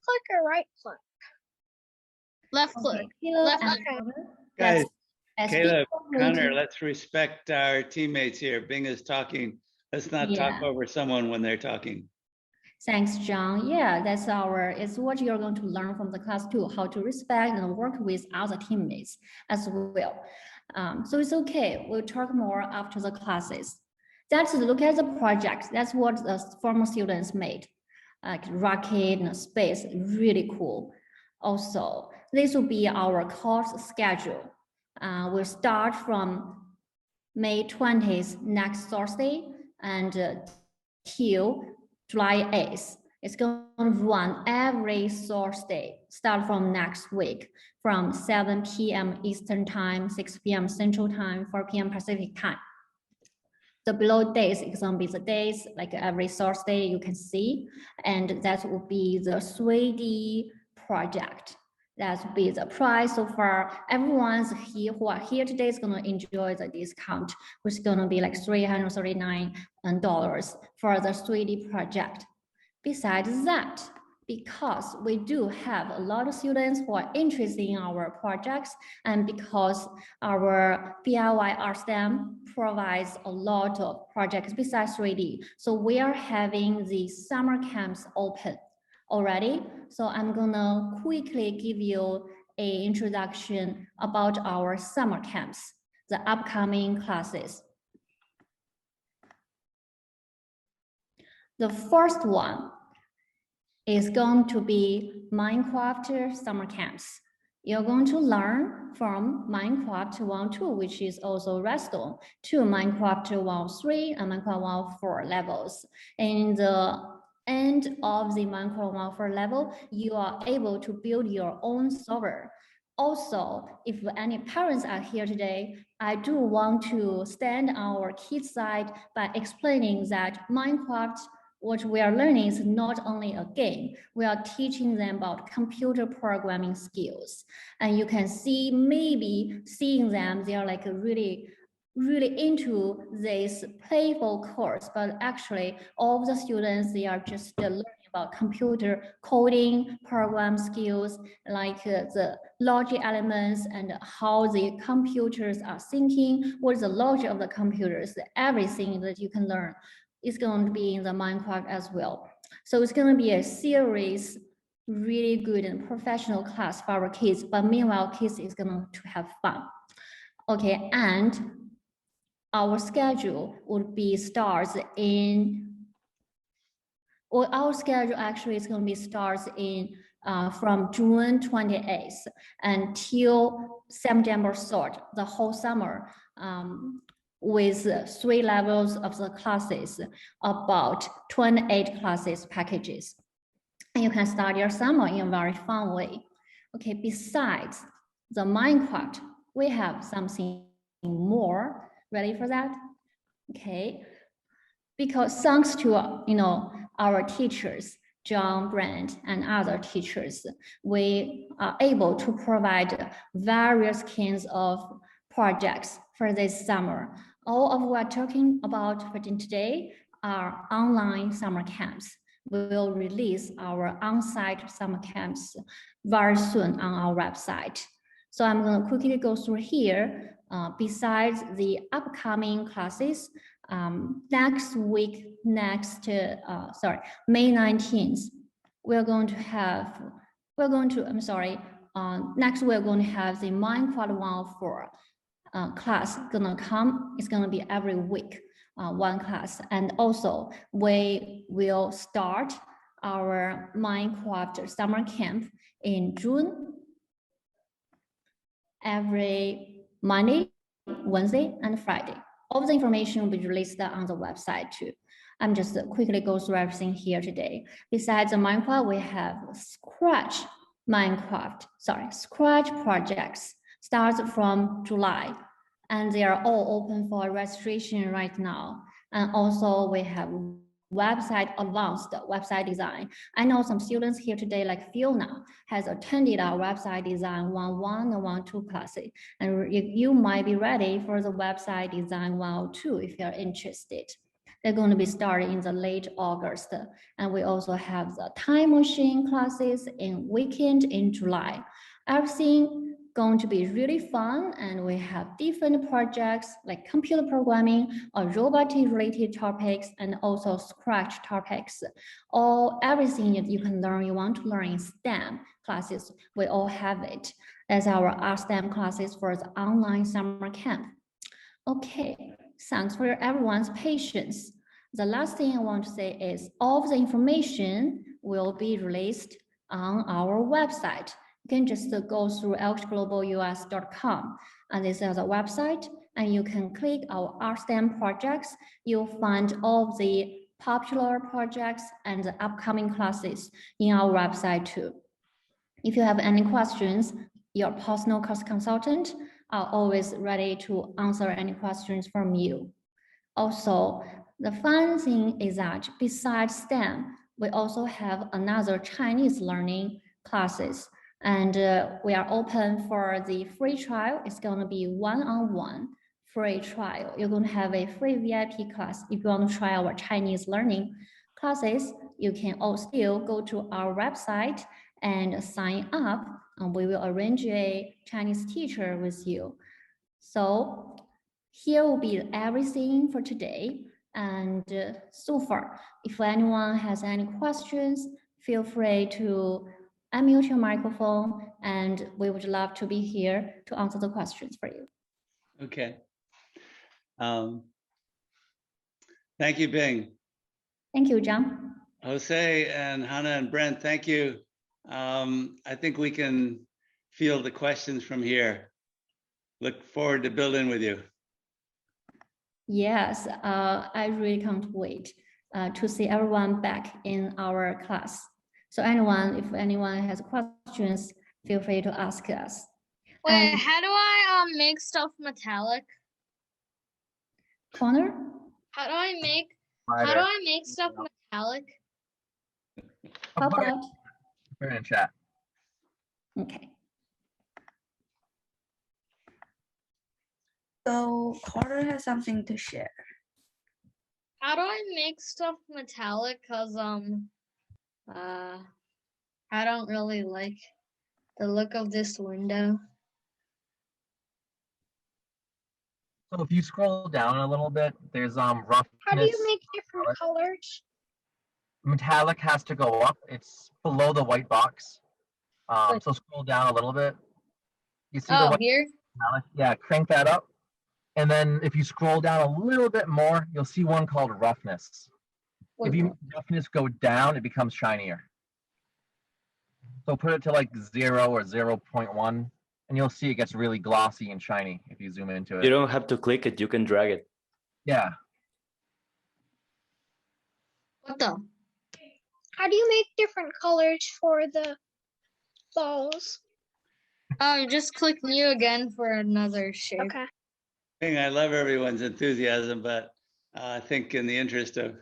click or right click? Left click. Okay, Left click. Guys, Caleb, Connor, Connor, let's respect our teammates here. Bing is talking. Let's not talk over someone when they're talking. Thanks, John. Yeah, it's what you're going to learn from the class too, how to respect and work with other teammates as well. So it's okay. We'll talk more after the classes. Let's look at the project. That's what the former students made, like rocket and space, really cool. Also, this will be our course schedule. We'll start from May 20th, next Thursday, and till July 8th. It's going to run every Thursday, start from next week, from 7 p.m. Eastern time, 6 p.m. Central time, 4 p.m. Pacific time. The below days is going to be the days, like every Thursday you can see, and that will be the 3D project. That will be the price so far. Everyone's here who are here today is going to enjoy the discount, which is going to be like $339 for the 3D project. Besides that, because we do have a lot of students who are interested in our projects, and because our DIY art STEM provides a lot of projects besides 3D, so we are having the summer camps open already. So I'm gonna quickly give you an introduction about our summer camps, the upcoming classes. The first one is going to be Minecraft summer camps. You're going to learn from Minecraft 1.2, which is also Redstone, to Minecraft 1.3 and Minecraft 1.4 levels. In the end of the Minecraft 1.4 level, you are able to build your own server. Also, if any parents are here today, I do want to stand on our kids' side by explaining that Minecraft, what we are learning is not only a game, we are teaching them about computer programming skills. And you can see, maybe seeing them, they are like really into this playful course, but actually all of the students, they are just learning about computer coding, program skills, like the logic elements and how the computers are thinking, what is the logic of the computers, everything that you can learn is going to be in the Minecraft as well. So it's going to be a series, really good and professional class for our kids, but meanwhile, kids is going to have fun. Okay, and our schedule would be starts in, or our schedule actually is going to be starts in from June 28th until September 3rd, the whole summer, with 3 levels of the classes, about 28 classes packages. And you can start your summer in a very fun way. Okay, besides the Minecraft, we have something more. Ready for that? Okay, because thanks to our teachers, John, Brent, and other teachers, we are able to provide various kinds of projects for this summer. All of what we're talking about for today are online summer camps. We will release our on-site summer camps very soon on our website. So I'm going to quickly go through here. Besides the upcoming classes, next week, May 19th, next we're going to have the Minecraft 1.4 class gonna come. It's gonna be every week, one class. And also we will start our Minecraft summer camp in June, every Monday, Wednesday, and Friday. All the information will be released on the website too. I'm just quickly go through everything here today. Besides the Minecraft, we have Scratch projects, starts from July, and they are all open for registration right now. And also we have advanced website design. I know some students here today, like Fiona, has attended our website design 1.1 and 1.2 classes, and you might be ready for the website design 1.2 if you're interested. They're going to be starting in the late August, and we also have the time machine classes in weekend in July. Everything going to be really fun, and we have different projects like computer programming or robotic related topics, and also Scratch topics. Everything that you can learn, you want to learn in STEM classes, we all have it as our STEM classes for the online summer camp. Okay, thanks for everyone's patience. The last thing I want to say is all of the information will be released on our website. You can just go through elchglobalus.com, and this is a website, and you can click our STEM projects. You'll find all the popular projects and the upcoming classes in our website too. If you have any questions, your personal course consultant are always ready to answer any questions from you. Also, the fun thing is that besides STEM, we also have another Chinese learning classes, and we are open for the free trial. It's going to be one-on-one free trial. You're going to have a free VIP class. If you want to try our Chinese learning classes, you can still go to our website and sign up, and we will arrange a Chinese teacher with you. So here will be everything for today. And so far, if anyone has any questions, feel free to unmute your microphone, and we would love to be here to answer the questions for you. Okay. Thank you, Bing. Thank you, John. Jose and Hannah and Brent, thank you. I think we can field the questions from here. Look forward to building with you. Yes, I really can't wait to see everyone back in our class. So if anyone has questions, feel free to ask us. Wait, And how do I make stuff metallic? Connor, How do I make stuff metallic? how I'll put about? it in chat. Okay. So Carter has something to share. How do I make stuff metallic? Cause I don't really like the look of this window. So if you scroll down a little bit, there's roughness. How do you make different colors? Metallic has to go up. It's below the white box. So scroll down a little bit. You see the Oh, white here? metallic? Yeah, crank that up. And then if you scroll down a little bit more, you'll see one called roughness. If you make roughness go down, it becomes shinier. So put it to like 0 or 0.1, and you'll see it gets really glossy and shiny if you zoom into it. You don't have to click it, you can drag it. Yeah. What the? How do you make different colors for the balls? Just click new again for another shape. Okay. I love everyone's enthusiasm, but I think in the interest of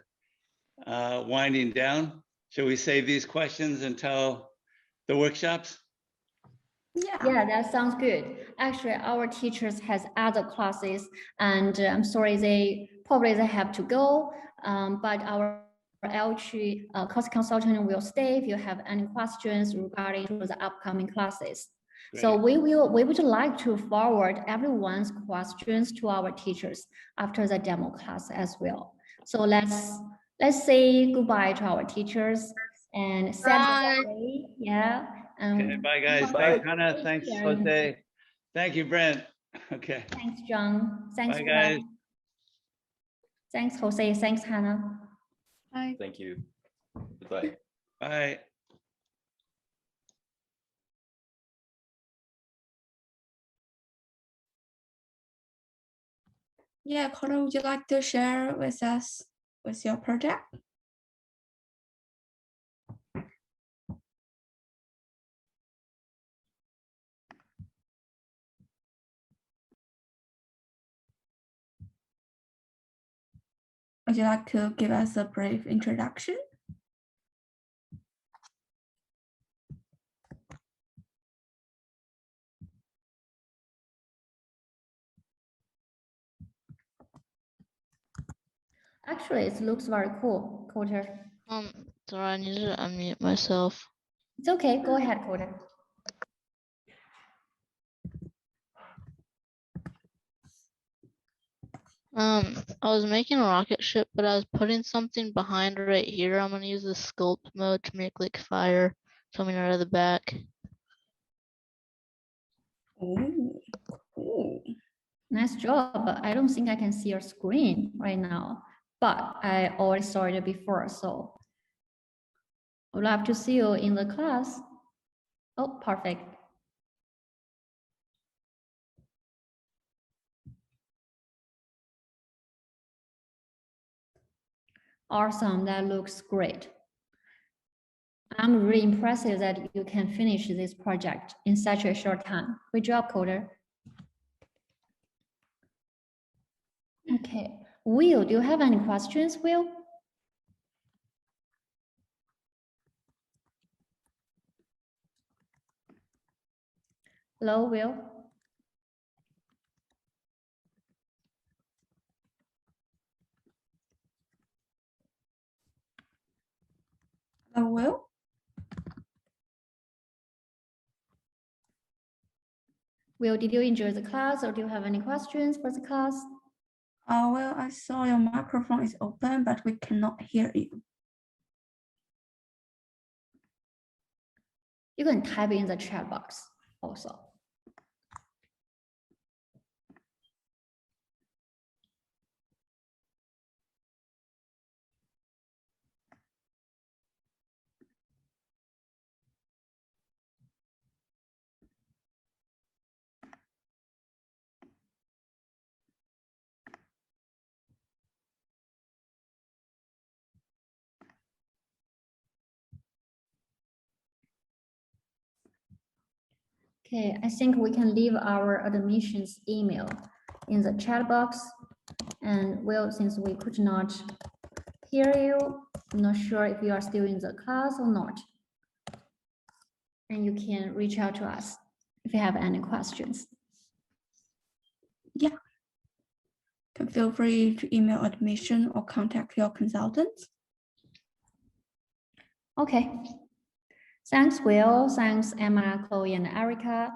winding down, shall we save these questions until the workshops? Yeah, that sounds good. Actually, our teachers has other classes, and I'm sorry, they have to go. But our L3 course consultant will stay if you have any questions regarding to the upcoming classes. So we would like to forward everyone's questions to our teachers after the demo class as well. So let's say goodbye to our teachers and Bye. yeah. Okay, bye guys. Thanks, Hannah. Thanks, Jose. Thank you, Brent. Okay. Thanks, John. Thanks, Bye, guys. Brent. Thanks, Jose. Thanks, Hannah. Bye. Thank you. Goodbye. Bye. Yeah, Carter, would you like to share with us with your project? Would you like to give us a brief introduction? Actually, it looks very cool, Coulter. Sorry, I need to unmute myself. It's okay. Go ahead, Coulter. I was making a rocket ship, but I was putting something behind right here. I'm gonna use the sculpt mode to make like fire coming out of the back. Oh, cool. Nice job. But I don't think I can see your screen right now, but I already saw it before. So I'd love to see you in the class. Oh, perfect. Awesome. That looks great. I'm really impressed that you can finish this project in such a short time. Good job, Coder. Okay. Will, do you have any questions, Will? Hello, Will. Will? Will, did you enjoy the class or do you have any questions for the class? Well, I saw your microphone is open, but we cannot hear you. You can type in the chat box also. Okay, I think we can leave our admissions email in the chat box. And well, since we could not hear you, I'm not sure if you are still in the class or not. And you can reach out to us if you have any questions. Yeah. Can feel free to email admission or contact your consultants. Okay. Thanks, Will. Thanks, Emma, Chloe, and Erica.